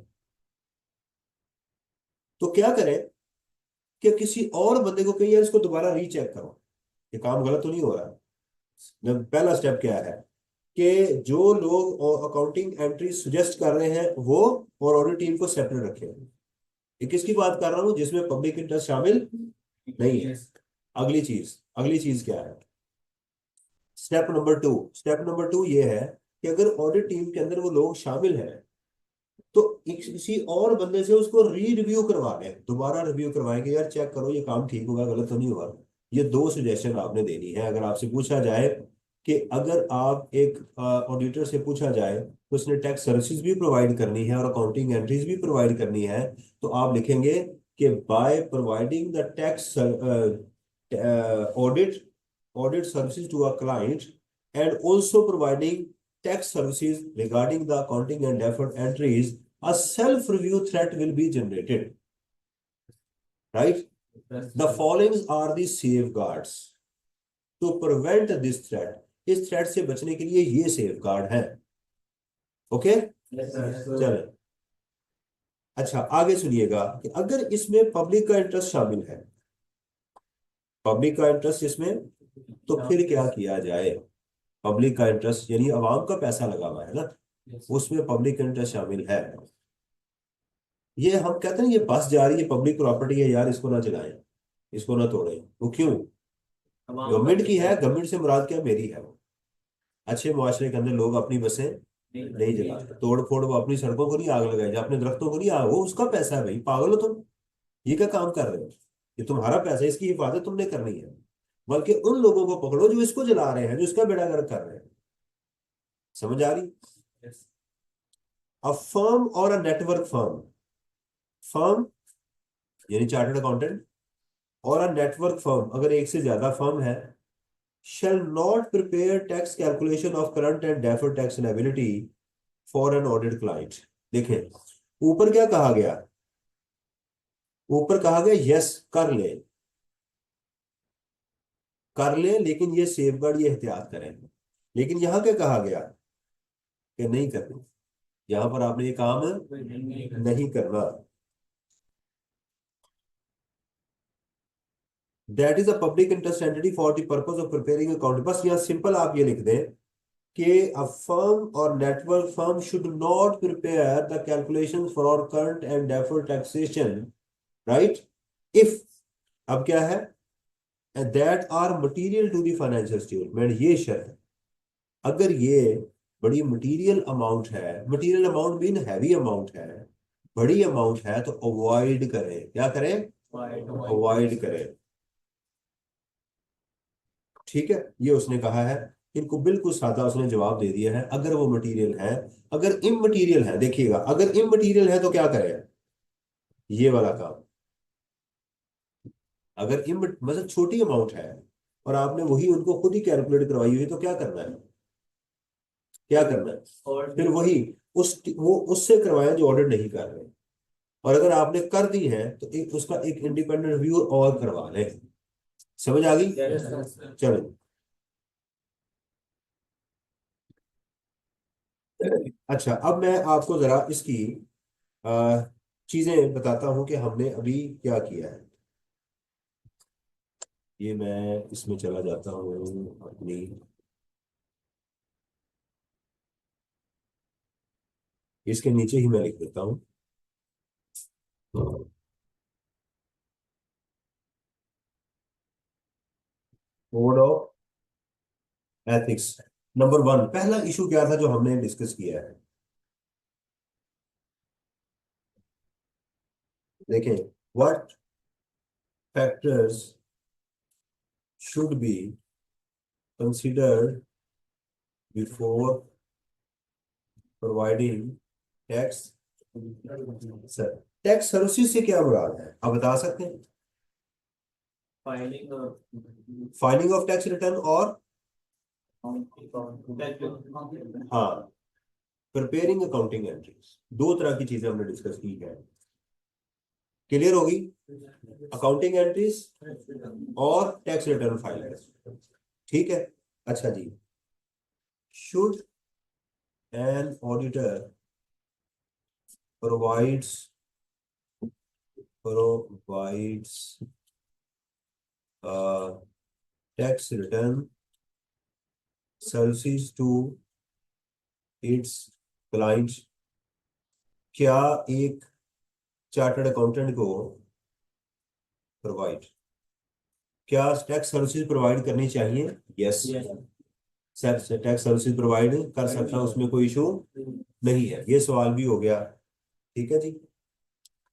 [SPEAKER 1] तो क्या करें? कि किसी और बंदे को कहिए इसको दोबारा रीचेक करो, ये काम गलत तो नहीं हो रहा। जब पहला स्टेप क्या है कि जो लोग अकाउंटिंग एंट्री सुजेस्ट कर रहे हैं वो और ऑडिट टीम को सेपरेट रखें। ये किसकी बात कर रहा हूं? जिसमें पब्लिक इंटरेस्ट शामिल नहीं है। अगली चीज क्या है? स्टेप नंबर टू ये है कि अगर ऑडिट टीम के अंदर वो लोग शामिल हैं, तो किसी और बंदे से उसको री रिव्यू करवा लें, दोबारा रिव्यू करवाएंगे, यार चेक करो ये काम ठीक होगा, गलत तो नहीं हुआ। ये 2 सजेशन आपने देनी है। अगर आपसे पूछा जाए कि अगर आप एक ऑडिटर से पूछा जाए तो उसने टैक्स सर्विसेज भी प्रोवाइड करनी है और अकाउंटिंग एंट्रीज भी प्रोवाइड करनी है, तो आप लिखेंगे कि by providing the tax audit audit services to a client and also providing tax services regarding the accounting and deferred entries, a self-review threat will be generated. Right? The following are the safeguards to prevent this threat. इस threat से बचने के लिए ये safeguard है। Okay, चलो अच्छा आगे सुनिएगा कि अगर इसमें पब्लिक का इंटरेस्ट शामिल है, पब्लिक का इंटरेस्ट इसमें, तो फिर क्या किया जाए? पब्लिक का इंटरेस्ट यानी अवाम का पैसा लगा हुआ है ना, उसमें पब्लिक इंटरेस्ट शामिल है। ये हम कहते हैं ये बस जा रही है, पब्लिक प्रॉपर्टी है यार, इसको ना जलाएं, इसको ना तोड़ें। वो क्यों? गवर्नमेंट की है, गवर्नमेंट से मुराद क्या? मेरी है वो। अच्छे मुआशरे के अंदर लोग अपनी बसें नहीं जलाते, तोड़ फोड़, वो अपनी सड़कों को नहीं आग लगाए, जो अपने दरख्तों को नहीं आग, वो उसका पैसा है भाई, पागल हो तुम? ये क्या काम कर रहे हो? ये तुम्हारा पैसा है, इसकी हिफाजत तुमने करनी है। बल्कि उन लोगों को पकड़ो जो इसको जला रहे हैं, जो इसका बेड़ा गर्क कर रहे हैं। समझ आ रही? अ फर्म और अ नेटवर्क फर्म, फर्म यानी चार्टर्ड अकाउंटेंट, और अ नेटवर्क फर्म अगर एक से ज्यादा फर्म है, shall not prepare tax calculation of current and deferred tax liability for an audit client। देखें ऊपर क्या कहा गया? ऊपर कहा गया यस कर ले, कर ले, लेकिन ये सेफगार्ड, ये एहतियात करें। लेकिन यहां क्या कहा गया कि नहीं करना? यहां पर आपने ये काम नहीं करना। That is a public interest entity for the purpose of preparing account. बस यहाँ सिंपल आप ये लिख दें कि a firm or network firm should not prepare the calculations for our current and deferred taxation, right? If, अब क्या है, that are material to the financial statement, ये शर्त है। अगर ये बड़ी मटेरियल अमाउंट है, material amount mean heavy amount है, बड़ी अमाउंट है, तो अवॉइड करें। क्या करें? अवॉइड करें। ठीक है, ये उसने कहा है। इनको बिल्कुल सादा उसने जवाब दे दिया है। अगर वो मटेरियल है, अगर इममटेरियल है, देखिएगा, अगर इममटेरियल है तो क्या करें? ये वाला काम। अगर इम मतलब छोटी अमाउंट है और आपने वही उनको खुद ही कैलकुलेट करवाई हुई, तो क्या करना है? क्या करना है?
[SPEAKER 2] और
[SPEAKER 1] फिर वही वो उससे करवाएं जो ऑडिट नहीं कर रहे। और अगर आपने कर दी है तो एक उसका एक इंडिपेंडेंट रिव्यू और करवा लें। समझ आ गई? चलो, अच्छा, अब मैं आपको जरा इसकी आ, चीजें बताता हूं कि हमने अभी क्या किया है। ये मैं इसमें चला जाता हूँ अपनी, इसके नीचे ही मैं लिख देता हूँ। कोड ऑफ एथिक्स नंबर 1, पहला इशू क्या था जो हमने डिस्कस किया है? देखें, what factors should be considered before providing tax. Sir, tax services से क्या मुराद है, आप बता सकते हैं?
[SPEAKER 2] Filing
[SPEAKER 1] filing of tax return और, हाँ, प्रिपेयरिंग अकाउंटिंग एंट्रीज। दो तरह की चीजें हमने डिस्कस की है। क्लियर होगी? अकाउंटिंग एंट्रीज और टैक्स रिटर्न फाइल। ठीक है, अच्छा जी। Should an auditor provides provides tax return services to its clients. क्या एक चार्टर्ड अकाउंटेंट को प्रोवाइड, क्या टैक्स सर्विसेज प्रोवाइड करनी चाहिए? Yes, sir tax services provide कर सकता, उसमें कोई इशू नहीं है। ये सवाल भी हो गया। ठीक है जी।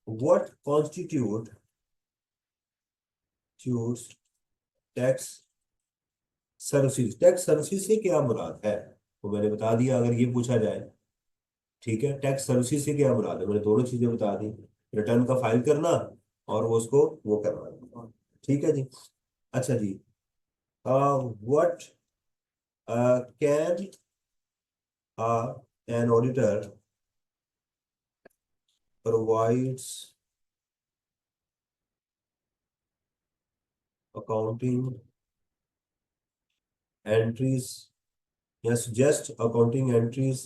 [SPEAKER 1] What constitute tax services, tax services से क्या मुराद है, तो मैंने बता दिया अगर ये पूछा जाए। ठीक है, टैक्स सर्विसेज से क्या मुराद है, मैंने दोनों चीजें बता दी। रिटर्न का फाइल करना और वो उसको वो करना। ठीक है जी। अच्छा जी, what can an auditor provides accounting entries या suggest accounting entries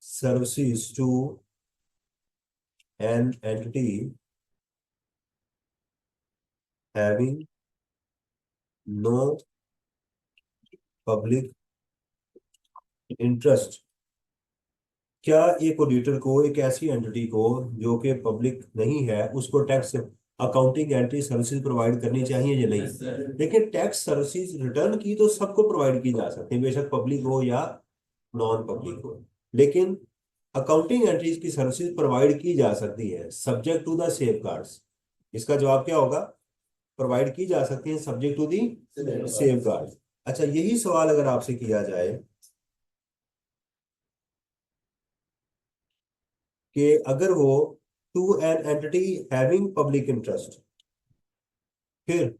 [SPEAKER 1] services to an entity having no public interest। क्या एक ऑडिटर को एक ऐसी एंटिटी को जो कि पब्लिक नहीं है उसको tax accounting entry services provide करनी चाहिए या नहीं? देखिए, टैक्स सर्विसेज रिटर्न की तो सबको प्रोवाइड की जा सकती है, बेशक पब्लिक हो या नॉन पब्लिक हो। लेकिन अकाउंटिंग एंट्रीज की सर्विसेज प्रोवाइड की जा सकती है सब्जेक्ट टू द सेफगार्ड्स। इसका जवाब क्या होगा? प्रोवाइड की जा सकती है सब्जेक्ट टू दी सेफगार्ड्स। अच्छा, यही सवाल अगर आपसे किया जाए कि अगर वो to an entity having public interest, फिर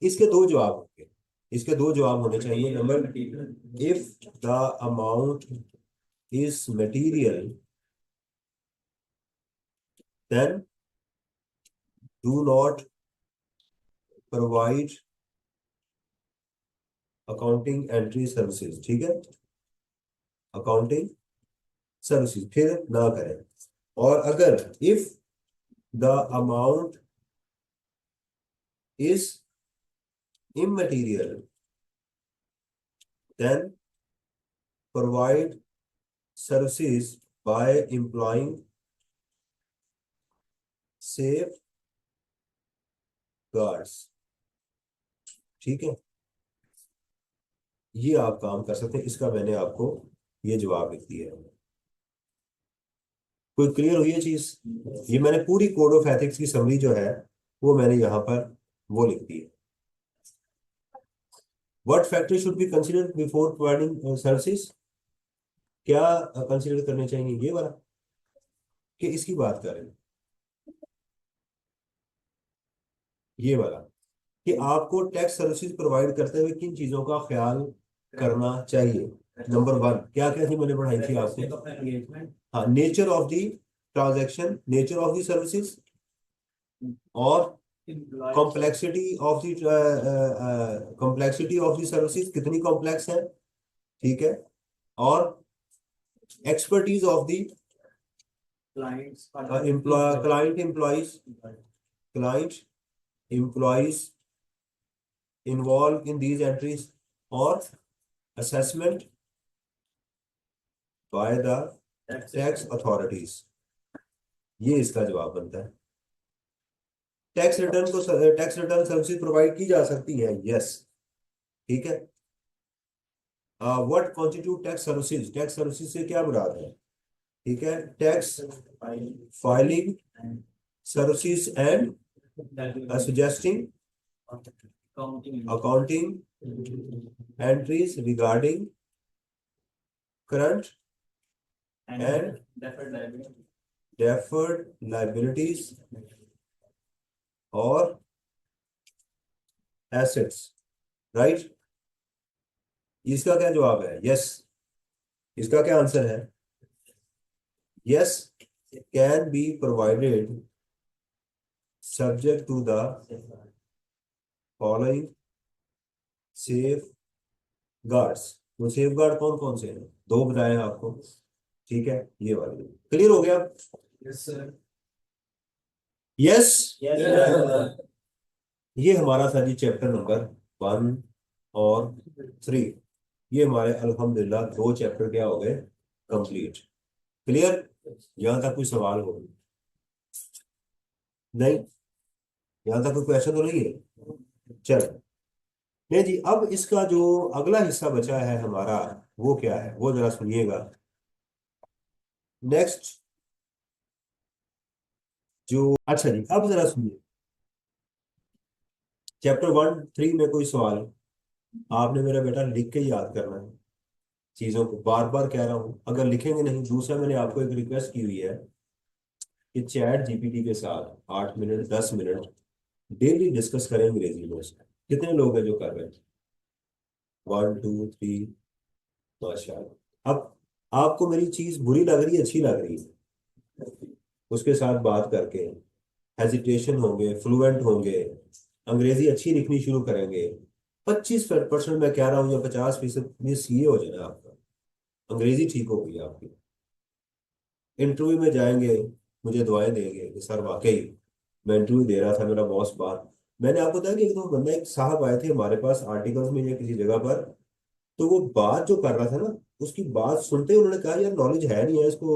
[SPEAKER 1] इसके दो जवाब होंगे। इसके दो जवाब होने चाहिए। Number, if the amount is material then do not provide accounting entry services. ठीक है, अकाउंटिंग सर्विसेज फिर ना करें। और अगर if the amount is immaterial then provide services by employing safeguards. ठीक है, ये आप काम कर सकते हैं, इसका मैंने आपको ये जवाब लिख दिया है। कोई क्लियर हुई है चीज? ये मैंने पूरी कोड ऑफ एथिक्स की समरी जो है वो मैंने यहाँ पर वो लिख दी है। What factor should be considered before providing services, क्या कंसिडर करने चाहिए, ये वाला कि इसकी बात करें, ये वाला कि आपको टैक्स सर्विसेज प्रोवाइड करते हुए किन चीजों का ख्याल करना चाहिए। नंबर वन क्या क्या थी मैंने पढ़ाई थी आपको? हाँ, nature of the transaction, nature of the services, और complexity of the complexity of the services, कितनी कॉम्प्लेक्स है, ठीक है, और expertise of the client employees, client employees involved in these entries, or assessment by the tax authorities। ये इसका जवाब बनता है। टैक्स रिटर्न को, टैक्स रिटर्न सर्विसेज प्रोवाइड की जा सकती है, यस, ठीक है। What constitute tax services, tax services से क्या मुराद है, ठीक है, tax filing services and suggesting accounting entries regarding current and deferred liabilities or assets, right? इसका क्या जवाब है? यस, इसका क्या आंसर है? Yes, can be provided subject to the following safe guards. वो सेफ गार्ड कौन कौन से हैं, दो बताए हैं आपको, ठीक है, ये वाले क्लियर हो गया?
[SPEAKER 2] Yes sir.
[SPEAKER 1] यस,
[SPEAKER 2] यस
[SPEAKER 1] ये हमारा था जी चैप्टर नंबर 1 और 3। ये हमारे अल्हम्दुलिल्लाह दो चैप्टर क्या हो गए, कंप्लीट। क्लियर? यहाँ तक कोई सवाल हो? नहीं, यहाँ तक कोई क्वेश्चन तो नहीं है? चलो, नहीं जी, अब इसका जो अगला हिस्सा बचा है हमारा वो क्या है, वो जरा सुनिएगा। नेक्स्ट जो, अच्छा जी, अब जरा सुनिए, चैप्टर 1-3 में कोई सवाल आपने मेरा बेटा लिख के याद करना है चीजों को, बार बार कह रहा हूं, अगर लिखेंगे नहीं। दूसरा मैंने आपको एक रिक्वेस्ट की हुई है कि चैट जीपीटी के साथ 8 मिनट 10 मिनट डेली डिस्कस करें अंग्रेजी में। कितने लोग हैं जो कर रहे हैं? 1 2 3, माशाल्लाह। अब आपको मेरी चीज बुरी लग रही है, अच्छी लग रही है? उसके साथ बात करके हेजिटेशन होंगे, फ्लुएंट होंगे, अंग्रेजी अच्छी लिखनी शुरू करेंगे, 25% मैं कह रहा हूँ या 50% ये सीए हो जाएगा आपका, अंग्रेजी ठीक होगी आपकी। इंटरव्यू में जाएंगे, मुझे दुआएं देंगे कि सर वाकई मैं इंटरव्यू दे रहा था, मेरा बॉस बात, मैंने आपको बताया कि एक दो बंदा, एक साहब आए थे हमारे पास आर्टिकल्स में या किसी जगह पर, तो वो बात जो कर रहा था ना, उसकी बात सुनते ही उन्होंने कहा यार नॉलेज है नहीं है इसको,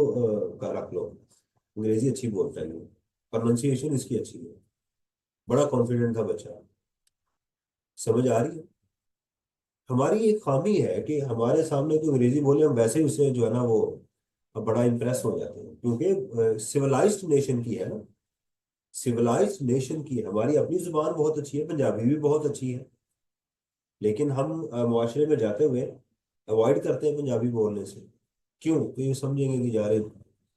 [SPEAKER 1] रख लो, अंग्रेजी अच्छी बोलता है, प्रोनाउंसिएशन इसकी अच्छी है, बड़ा कॉन्फिडेंट था बच्चा। समझ आ रही है? हमारी एक खामी है कि हमारे सामने कोई अंग्रेजी बोले हम वैसे ही उससे जो है ना वो बड़ा इंप्रेस हो जाते हैं, क्योंकि सिविलाइज्ड नेशन की है ना, सिविलाइज्ड नेशन की है, हमारी अपनी जुबान बहुत अच्छी है, पंजाबी भी बहुत अच्छी है, लेकिन हम मुआशरे में जाते हुए अवॉइड करते हैं पंजाबी बोलने से। क्यों? तो ये समझेंगे कि यार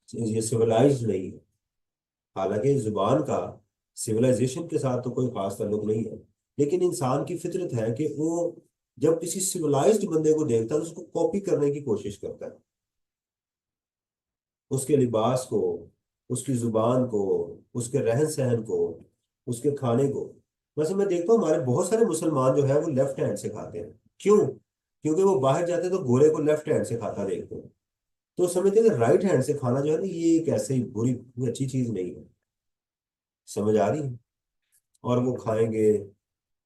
[SPEAKER 1] ये सिविलाइज्ड नहीं है। हालांकि जुबान का सिविलाइजेशन के साथ तो कोई खास ताल्लुक नहीं है, लेकिन इंसान की फितरत है कि वो जब किसी सिविलाइज्ड बंदे को देखता है तो उसको कॉपी करने की कोशिश करता है, उसके लिबास को, उसकी जुबान को, उसके रहन सहन को, उसके खाने को। वैसे मैं देखता हूँ हमारे बहुत सारे मुसलमान जो है वो लेफ्ट हैंड से खाते हैं। क्यों? क्योंकि वो बाहर जाते हैं तो गोरे को लेफ्ट हैंड से खाता देखते हैं, तो समझते हैं कि राइट हैंड से खाना जो है ना ये एक ऐसे ही बुरी, कोई अच्छी चीज नहीं है। समझ आ रही है? और वो खाएंगे,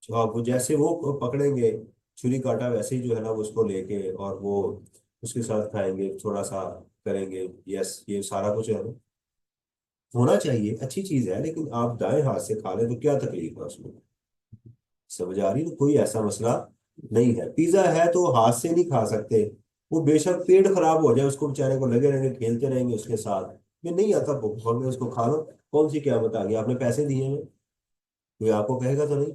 [SPEAKER 1] हाँ, वो जैसे वो पकड़ेंगे छुरी कांटा, वैसे ही जो है ना वो उसको लेके और वो उसके साथ खाएंगे, थोड़ा सा करेंगे। यस, ये सारा कुछ है ना, होना चाहिए, अच्छी चीज है, लेकिन आप दाएं हाथ से खा लें तो क्या तकलीफ है उसमें? समझ आ रही है? कोई ऐसा मसला नहीं है। पिज्जा है तो हाथ से नहीं खा सकते। वो बेशक पेट खराब हो जाए, उसको बेचारे को लगे रहेंगे, खेलते रहेंगे उसके साथ, ये नहीं आता भूख भूख में, उसको खा लो। कौन सी क़यामत आ गई? आपने पैसे दिए हैं, कोई आपको कहेगा तो नहीं।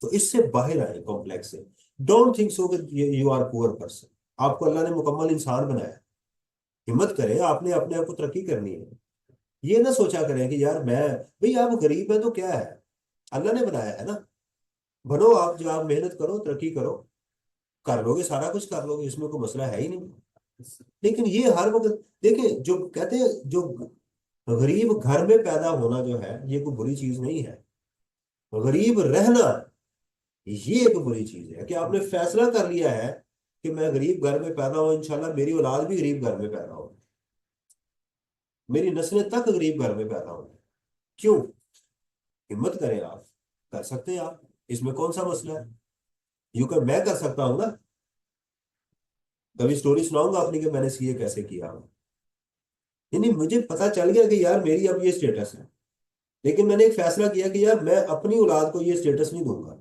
[SPEAKER 1] तो इससे बाहर आए कॉम्प्लेक्स से। डोंट थिंक सो कि यू आर पुअर पर्सन। आपको अल्लाह ने मुकम्मल इंसान बनाया। हिम्मत करें, आपने अपने आप को तरक्की करनी है। ये ना सोचा करें कि यार मैं, भाई आप गरीब है तो क्या है, अल्लाह ने बनाया है ना। बनो आप, जो आप मेहनत करो, तरक्की करो, कर लोगे, सारा कुछ कर लोगे, इसमें कोई मसला है ही नहीं। लेकिन ये हर वक्त देखें, जो कहते हैं, जो गरीब घर में पैदा होना जो है, ये कोई बुरी चीज नहीं है। गरीब रहना, ये एक बुरी चीज है कि आपने फैसला कर लिया है कि मैं गरीब घर में पैदा हूं, इंशाल्लाह मेरी औलाद भी गरीब घर में पैदा हो, मेरी नस्लें तक गरीब घर में पैदा हो। क्यों? हिम्मत करें आप, कर सकते हैं आप, इसमें कौन सा मसला है? यूं कर, मैं कर सकता हूं ना। कभी स्टोरी सुनाऊंगा अपनी कि मैंने सीए कैसे किया। यानी मुझे पता चल गया कि यार मेरी अब ये स्टेटस है, लेकिन मैंने एक फैसला किया कि यार मैं अपनी औलाद को ये स्टेटस नहीं दूंगा।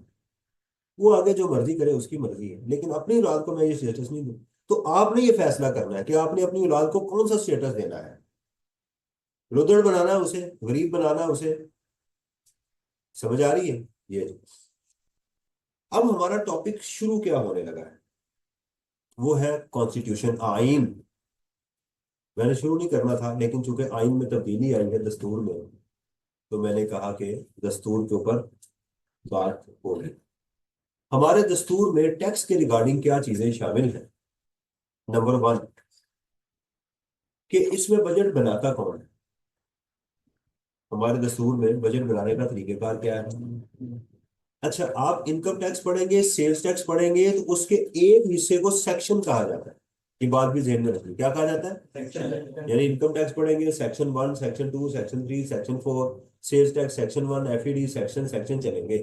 [SPEAKER 1] वो आगे जो मर्जी करे, उसकी मर्जी है, लेकिन अपनी औलाद को मैं ये स्टेटस नहीं दूं। तो आपने ये फैसला करना है कि आपने अपनी औलाद को कौन सा स्टेटस देना है। रुदड़ बनाना है उसे, गरीब बनाना है उसे। समझ आ रही है? ये अब हमारा टॉपिक शुरू क्या होने लगा है, वो है कॉन्स्टिट्यूशन, आइन। मैंने शुरू नहीं करना था, लेकिन चूंकि आइन में तब्दीली आई है, दस्तूर में, तो मैंने कहा कि दस्तूर के ऊपर बात होगी। हमारे दस्तूर में टैक्स के रिगार्डिंग क्या चीजें शामिल हैं? नंबर वन, कि इसमें बजट बनाता कौन है? हमारे दस्तूर में बजट बनाने का तरीकेकार क्या है? अच्छा, आप इनकम टैक्स पढ़ेंगे, सेल्स टैक्स पढ़ेंगे, तो उसके एक हिस्से को सेक्शन कहा जाता है। ये बात भी ध्यान में रखनी, क्या कहा जाता है? यानी इनकम टैक्स पढ़ेंगे, section 1, section 2, section 3, section 4। Sales tax section 1, FED section section चलेंगे।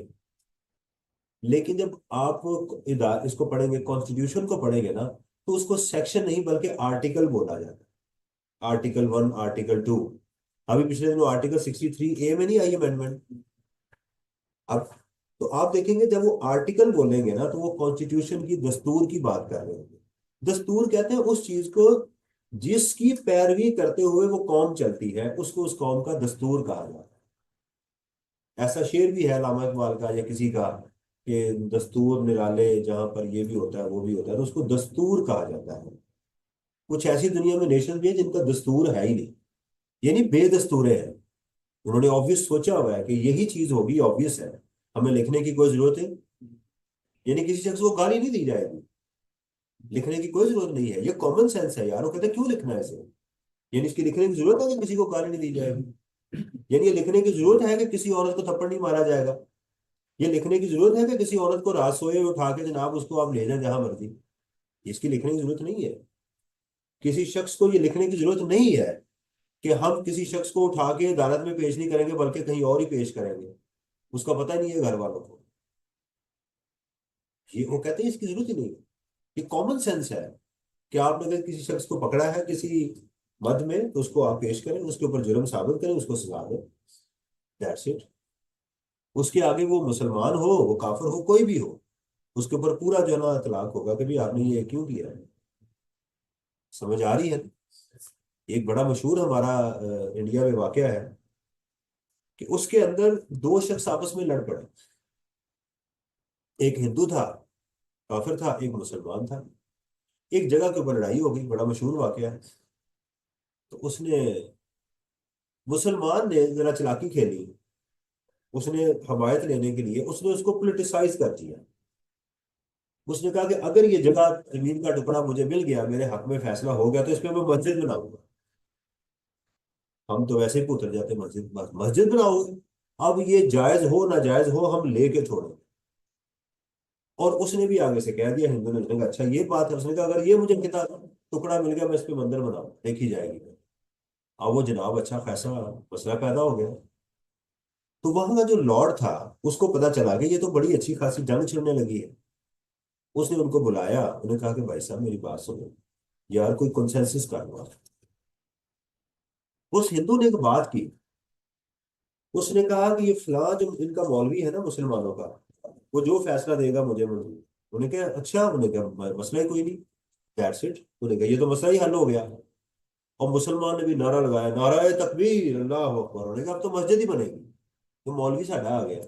[SPEAKER 1] लेकिन जब आप इसको पढ़ेंगे, कॉन्स्टिट्यूशन को पढ़ेंगे ना, तो उसको सेक्शन नहीं बल्कि आर्टिकल बोला जाता है। Article 1, article 2। अभी पिछले दिनों आर्टिकल 63A में नहीं आई अमेंडमेंट। अब तो आप देखेंगे, जब वो आर्टिकल बोलेंगे ना, तो वो कॉन्स्टिट्यूशन की, दस्तूर की बात कर रहे होंगे। दस्तूर कहते हैं उस चीज को जिसकी पैरवी करते हुए वो कौम चलती है, उसको उस कौम का दस्तूर कहा जाता है। ऐसा शेर भी है अल्लामा इकबाल का या किसी का, कि दस्तूर निराले जहां पर ये भी होता है वो भी होता है, तो उसको दस्तूर कहा जाता है। कुछ ऐसी दुनिया में नेशन भी है जिनका दस्तूर है ही नहीं, यानी बेदस्तूरे हैं। उन्होंने ऑब्वियस सोचा हुआ है कि यही चीज होगी, ऑब्वियस है, हमें लिखने की कोई जरूरत है। यानी किसी शख्स को गाली नहीं दी जाएगी, लिखने की कोई जरूरत नहीं है, ये कॉमन सेंस है यार। वो कहते हैं क्यों लिखना है इसे? यानी इसकी लिखने की जरूरत है कि किसी को गाली नहीं दी जाएगी? यानी ये लिखने की जरूरत है कि किसी औरत को थप्पड़ नहीं मारा जाएगा? ये लिखने की जरूरत है कि किसी औरत को रात सोए हुए उठा के जनाब उसको आप ले जाएं जहां मर्जी? इसकी लिखने की जरूरत नहीं है। किसी शख्स को ये लिखने की जरूरत नहीं है कि हम किसी शख्स को उठा के अदालत में पेश नहीं करेंगे, बल्कि कहीं और ही पेश करेंगे, उसका पता ही नहीं है घर वालों को। ये वो कहते हैं इसकी जरूरत ही नहीं है। ये कॉमन सेंस है कि आपने अगर किसी शख्स को पकड़ा है किसी मद में, तो उसको आप पेश करें, उसके ऊपर जुर्म साबित करें, उसको सजा दें। That's it. उसके आगे वो मुसलमान हो, वो काफिर हो, कोई भी हो, उसके ऊपर पूरा जो है ना इतलाक होगा कि भाई आपने ये क्यों किया है। समझ आ रही है? एक बड़ा मशहूर हमारा इंडिया में वाकया है कि उसके अंदर दो शख्स आपस में लड़ पड़े। एक हिंदू था, काफिर था, एक मुसलमान था। एक जगह के ऊपर लड़ाई हो गई, बड़ा मशहूर वाकया है। तो उसने, मुसलमान ने जरा चालाकी खेली। उसने हमायत लेने के लिए उसने उसको पोलिटिसाइज कर दिया। उसने कहा कि अगर ये जगह, जमीन का टुकड़ा मुझे मिल गया, मेरे हक में फैसला हो गया, तो इस पे मैं मस्जिद बनाऊंगा। हम तो वैसे ही उतर जाते, मस्जिद, बस मस्जिद बनाओगे। अब ये जायज हो ना जायज हो, हम लेके छोड़ो। और उसने भी आगे से कह दिया, हिंदू ने, उसने कहा अच्छा ये बात है, उसने कहा अगर ये मुझे किताब टुकड़ा मिल गया, मैं इस पे मंदिर बनाऊं, देखी जाएगी। अब वो जनाब अच्छा खासा मसला पैदा हो गया। तो वहां का जो लॉर्ड था, उसको पता चला कि ये तो बड़ी अच्छी खासी जंग छिड़ने लगी है। उसने उनको बुलाया, उन्हें कहा कि भाई साहब मेरी बात सुनो, यार कोई कंसेंसस कर लो। उस हिंदू ने एक बात की, उसने कहा कि ये फलां जो इनका मौलवी है ना मुसलमानों का, वो जो फैसला देगा मुझे मंजूर। उन्हें कहा अच्छा, उन्हें कहा मसला ही कोई नहीं, दैट्स इट। उन्हें कहा ये तो मसला ही हल हो गया। और मुसलमान ने भी नारा लगाया, नारा तकबीर अल्लाह अकबर। उन्होंने कहा अब तो मस्जिद ही बनेगी, तो मौलवी साडा आ गया,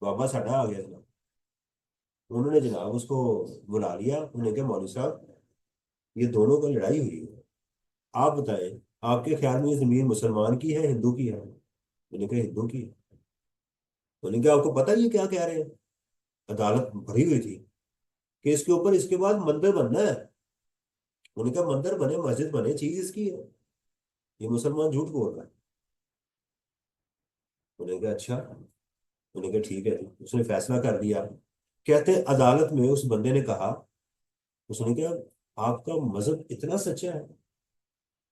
[SPEAKER 1] बाबा साडा आ गया जनाब। उन्होंने जनाब उसको बुला लिया। उन्होंने कहा मौलवी साहब, ये दोनों का लड़ाई हुई है, आप बताएं, आपके ख्याल में ये जमीन मुसलमान की है हिंदू की है? मैंने कहा हिंदू की है। उन्होंने कहा आपको पता है ये क्या कह रहे हैं? अदालत भरी हुई थी कि इसके ऊपर इसके बाद मंदिर बनना है। उन्होंने कहा मंदिर बने, मस्जिद बने, चीज इसकी है, ये मुसलमान झूठ बोल रहा है। उन्होंने कहा अच्छा। उन्होंने कहा ठीक है जी। उसने फैसला कर दिया। कहते हैं अदालत में उस बंदे ने कहा, उसने कहा आपका मजहब इतना सच्चा है,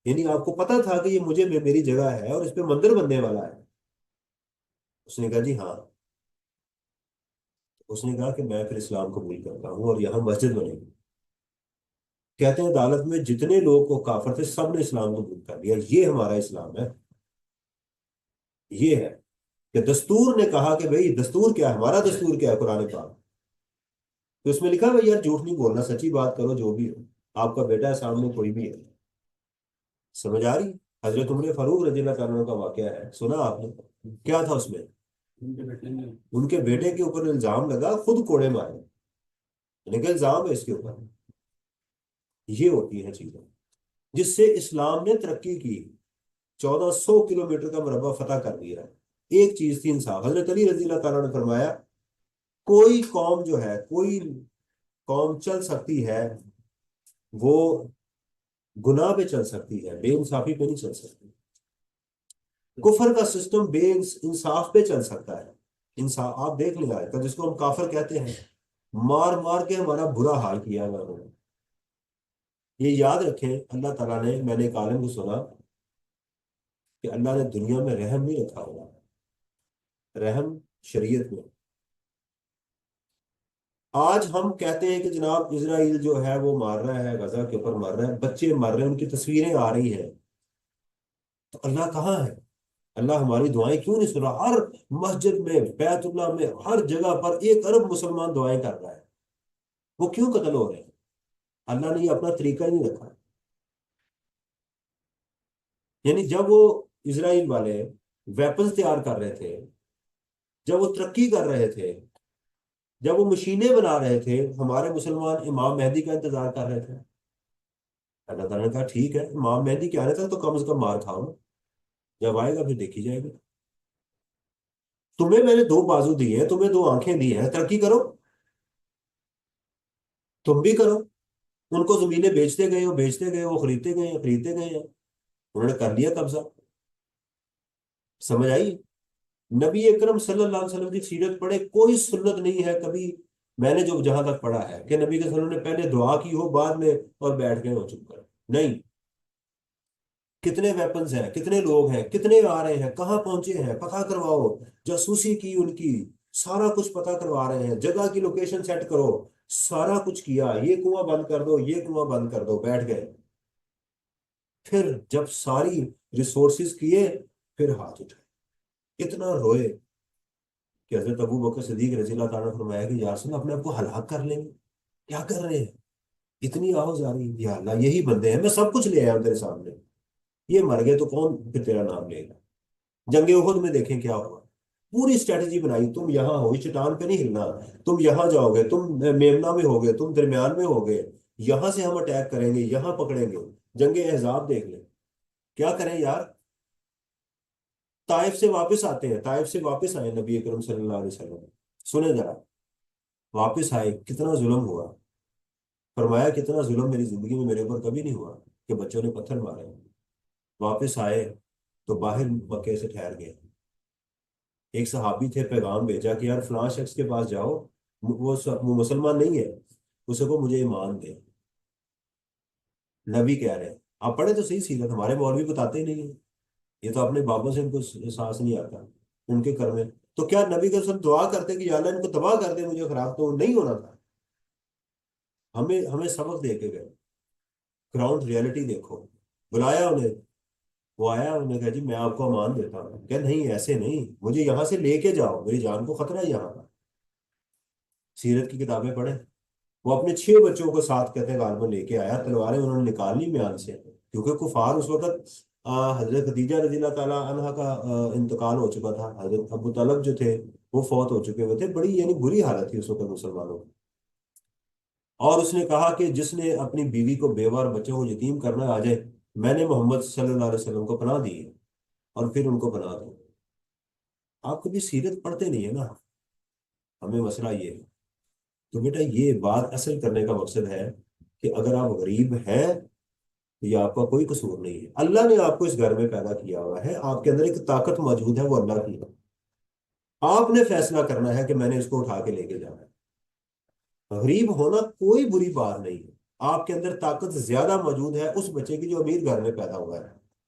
[SPEAKER 1] यानी आपको पता था कि ये मुझे मेरी जगह है और इस पे मंदिर बनने वाला है? उसने कहा जी हाँ। उसने कहा कि मैं फिर इस्लाम कबूल करता हूँ और यहाँ मस्जिद बनेगी। कहते हैं अदालत में जितने लोग को काफर थे सब ने इस्लाम कबूल कर लिया। ये हमारा इस्लाम है। ये है कि दस्तूर ने कहा कि भाई दस्तूर क्या है, हमारा दस्तूर क्या है, कुरान पाक। तो उसमें लिखा है भाई यार झूठ नहीं बोलना, सच्ची बात करो जो भी हो। आपका बेटा है सामने, कोई भी है। समझ आ रही? हजरत उमर फारूक रजी अल्लाह तआला अन्हु का वाकया है, सुना आपने? क्या था उसमें?
[SPEAKER 2] उनके बेटे ने।
[SPEAKER 1] उनके बेटे के ऊपर इल्जाम लगा, खुद कोड़े मारे। मैंने कहा इल्जाम है इसके ऊपर। ये होती है चीजें जिससे इस्लाम ने तरक्की की। 1400 किलोमीटर का मरबा फतह कर दिया है। एक चीज थी इंसाफ। हजरत अली रजी अल्लाह तआला ने फरमाया, कोई कौम जो है, कोई कौम चल सकती है, वो गुनाह पे चल सकती है, बेइंसाफी पे नहीं चल सकती। कुफर का सिस्टम बे इंसाफ पे चल सकता है। इंसाफ आप देख लें, आजकल जिसको हम काफिर कहते हैं, मार मार के हमारा बुरा हाल किया है उन्होंने। ये याद रखें, अल्लाह ताला ने, मैंने एक आलिम को सुना कि अल्लाह ने दुनिया में रहम नहीं रखा हुआ, रहम शरीयत में। आज हम कहते हैं कि जनाब इसराइल जो है वो मार रहा है, गजा के ऊपर मार रहा है, बच्चे मर रहे हैं, उनकी तस्वीरें आ रही हैं। तो अल्लाह कहाँ है? अल्लाह हमारी दुआएं क्यों नहीं सुन रहा? हर मस्जिद में, बैतुल्लाह में, हर जगह पर 1 अरब मुसलमान दुआएं कर रहा है। वो क्यों कत्ल हो रहे हैं? अल्लाह ने ये अपना तरीका ही नहीं रखा। यानी जब वो इसराइल वाले वेपन्स तैयार कर रहे थे, जब वो तरक्की कर रहे थे, जब वो मशीनें बना रहे थे, हमारे मुसलमान इमाम मेहदी का इंतजार कर रहे थे। अल्लाह ताला ने कहा ठीक है, इमाम मेहदी के आने तक तो कम से कम मार खाओ ना, जब आएगा फिर देखी जाएगी। तुम्हें मैंने 2 बाजू दिए हैं, तुम्हें 2 आंखें दी हैं, तरक्की करो, तुम भी करो। उनको जमीनें बेचते गए हो, बेचते गए हो, खरीदते गए हैं, खरीदते गए हैं। उन्होंने कर लिया कब्जा। समझ आई? नबी अकरम सल्लल्लाहु अलैहि वसल्लम की सीरत पढ़े, कोई सुन्नत नहीं है कभी, मैंने जो जहां तक पढ़ा है कि नबी के सल्लल्लाहु अलैहि वसल्लम ने पहले दुआ की हो बाद में और बैठ गए हो चुप कर। नहीं। कितने वेपन्स हैं, कितने लोग हैं, कितने आ रहे हैं, कहाँ पहुंचे हैं, पता करवाओ। जासूसी की उनकी, सारा कुछ पता करवा रहे हैं, जगह की लोकेशन सेट करो, सारा कुछ किया, ये कुआं बंद कर दो, ये कुआं बंद कर दो, बैठ गए। फिर जब सारी रिसोर्सेज किए, फिर हाथ उठाए, इतना रोए कि हजरत अबू बकर सिद्दीक रजी अल्लाह ताला ने फरमाया कि यार सुन, अपने आप को हलाक कर लेंगे, क्या कर रहे हैं, इतनी आवाज आ रही है, या अल्लाह यही बंदे हैं, मैं सब कुछ ले आया हूं तेरे सामने, ये मर गए तो कौन फिर तेरा नाम लेगा? जंगे उहुद में देखें क्या हुआ। पूरी स्ट्रेटजी बनाई, तुम यहाँ हो, इस चट्टान पे नहीं हिलना, तुम यहाँ जाओगे, तुम मेमना में होगे, तुम दरमियान में होगे, यहां से हम अटैक करेंगे, यहाँ पकड़ेंगे। जंगे अहजाब देख ले, क्या करें यार। ताइफ से वापस आते हैं, ताइफ से वापस आए नबी अकरम सल्लल्लाहु अलैहि वसल्लम। सुने जरा, वापस आए, कितना जुल्म हुआ। फरमाया कितना जुल्म मेरी जिंदगी में मेरे ऊपर कभी नहीं हुआ कि बच्चों ने पत्थर मारे। वापस आए तो बाहर मक्के से ठहर गए। एक सहाबी थे, पैगाम भेजा कि यार फलां शख्स के पास जाओ, वो मुसलमान नहीं है, उसे को मुझे ईमान दे। नबी कह रहे हैं, आप पढ़े तो सही सीरत, हमारे मौलवी बताते ही नहीं है। ये तो अपने बापों से इनको एहसास नहीं आता, उनके कर में। तो क्या नबी के सब दुआ करते कि या अल्लाह इनको तबाह कर दे, मुझे खराब तो नहीं होना था? हमें हमें सबक दे के गए। ग्राउंड रियलिटी देखो। बुलाया उन्हें, वो आया, उन्होंने कहा जी मैं आपको अमान देता हूँ। क्या नहीं, ऐसे नहीं, मुझे यहाँ से लेके जाओ, मेरी जान को खतरा है यहाँ का। सीरत की किताबें पढ़े। वो अपने 6 बच्चों को साथ कहते हैं गाल में लेके आया, तलवारें उन्होंने निकाल ली म्यान से, क्योंकि कुफार उस वक्त हजरत खदीजा रजी अल्लाह ताला अन्हा का इंतकाल हो चुका था। हजरत अबू तलब जो थे वो फौत हो चुके हुए थे। बड़ी यानी बुरी हालत थी उस वक्त मुसलमानों की। और उसने कहा कि जिसने अपनी बीवी को, बेवा और बच्चों को यतीम करना आ जाए, मैंने मोहम्मद सल्लल्लाहु अलैहि वसल्लम को पनाह दी है और फिर उनको पनाह दो। आप कभी सीरत पढ़ते नहीं है ना, हमें मसला ये है। तो बेटा ये बात असल करने का मकसद है कि अगर आप गरीब हैं तो ये आपका कोई कसूर नहीं है। अल्लाह ने आपको इस घर में पैदा किया हुआ है, आपके अंदर एक ताकत मौजूद है, वो अल्लाह की है। आपने फैसला करना है कि मैंने इसको उठा के लेके जाना है। गरीब होना कोई बुरी बात नहीं है। आपके अंदर ताकत ज्यादा मौजूद है उस बच्चे की जो अमीर घर में पैदा हुआ है।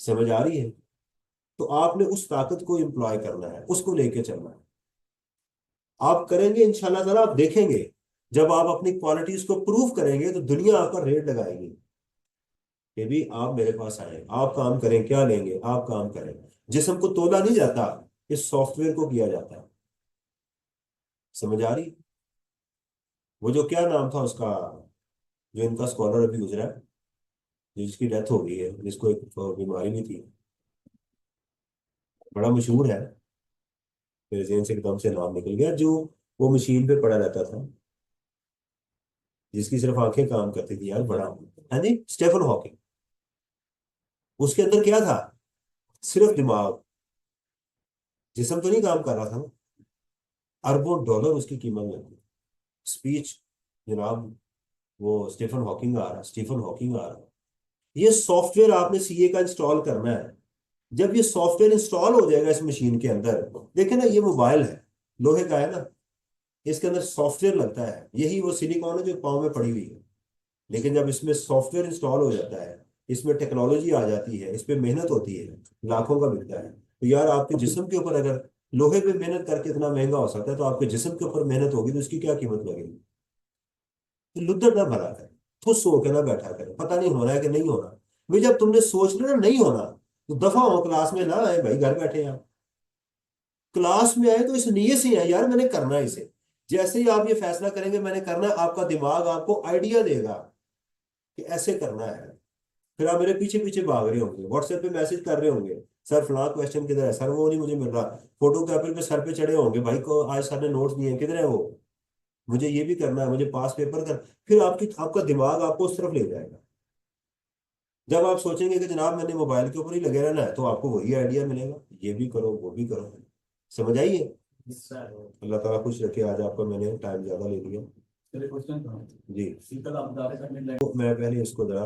[SPEAKER 1] समझ आ रही है? तो आपने उस ताकत को इम्प्लॉय करना है, उसको लेके चलना है। आप करेंगे इंशाल्लाह ताला, आप देखेंगे जब आप अपनी क्वालिटीज को प्रूव करेंगे तो दुनिया आप पर रेट लगाएगी कि भी आप मेरे पास आए, आप काम करें, क्या लेंगे, आप काम करें। जिस्म को तोला नहीं जाता, इस सॉफ्टवेयर को किया जाता है। समझ आ रही? वो जो क्या नाम था उसका, जो इनका स्कॉलर अभी गुजरा है, जिसकी डेथ हो गई है, जिसको एक बीमारी भी थी, बड़ा मशहूर है, मेरे जेहन से एकदम से नाम निकल गया, जो वो मशीन पे पड़ा रहता था, जिसकी सिर्फ आंखें काम करती थी यार, बड़ा है जी, स्टेफन हॉकिंग। उसके अंदर क्या था? सिर्फ दिमाग, जिस्म तो नहीं काम कर रहा था ना। अरबों डॉलर उसकी कीमत लगी। स्पीच, जनाब, वो स्टीफन हॉकिंग आ रहा है, स्टीफन हॉकिंग आ रहा है। ये सॉफ्टवेयर आपने सीए का इंस्टॉल करना है। जब ये सॉफ्टवेयर इंस्टॉल हो जाएगा इस मशीन के अंदर, देखे ना, ये मोबाइल है, लोहे का है ना, इसके अंदर सॉफ्टवेयर लगता है, यही वो सिलिकॉन है जो पाँव में पड़ी हुई है। लेकिन जब इसमें सॉफ्टवेयर इंस्टॉल हो जाता है, इसमें टेक्नोलॉजी आ जाती है, इस पे मेहनत होती है, लाखों का बिकता है। तो यार आपके जिस्म के ऊपर अगर लोहे पे मेहनत करके इतना महंगा हो सकता है, तो आपके जिस्म के ऊपर मेहनत होगी तो इसकी क्या कीमत लगेगी? तो लुद्दर ना भरा करे, खुद सो के ना बैठा करे, पता नहीं होना है कि नहीं होना। भाई जब तुमने सोच लिया ना नहीं होना, तो दफा हो, क्लास में ना आए भाई, घर बैठे आप। क्लास में आए तो इस नीयत से आए यार मैंने करना है इसे। जैसे ही आप ये फैसला करेंगे मैंने करना है, आपका दिमाग आपको आइडिया देगा कि ऐसे करना है। फिर आप मेरे पीछे पीछे भाग रहे होंगे, व्हाट्सएप पे मैसेज कर रहे होंगे, सर फलां क्वेश्चन किधर है, सर वो नहीं मुझे मिल रहा। फोटो कॉपी पे सर पे चढ़े होंगे, भाई को आज सर ने नोट्स दिए हैं, किधर है वो, मुझे ये भी करना है, मुझे पास पेपर कर। फिर आपका दिमाग आपको उस तरफ ले जाएगा। जब आप सोचेंगे कि जनाब मैंने मोबाइल के ऊपर ही लगे रहना है, तो आपको वही आइडिया मिलेगा, ये भी करो वो भी करो। समझ आइए? अल्लाह ताला खुश रखे। आज आपका मैंने टाइम ज्यादा ले लिया।
[SPEAKER 2] चलिए क्वेश्चन करो।
[SPEAKER 1] जी।
[SPEAKER 2] शीतल आप बता रहे थे
[SPEAKER 1] तो मैं पहले इसको जरा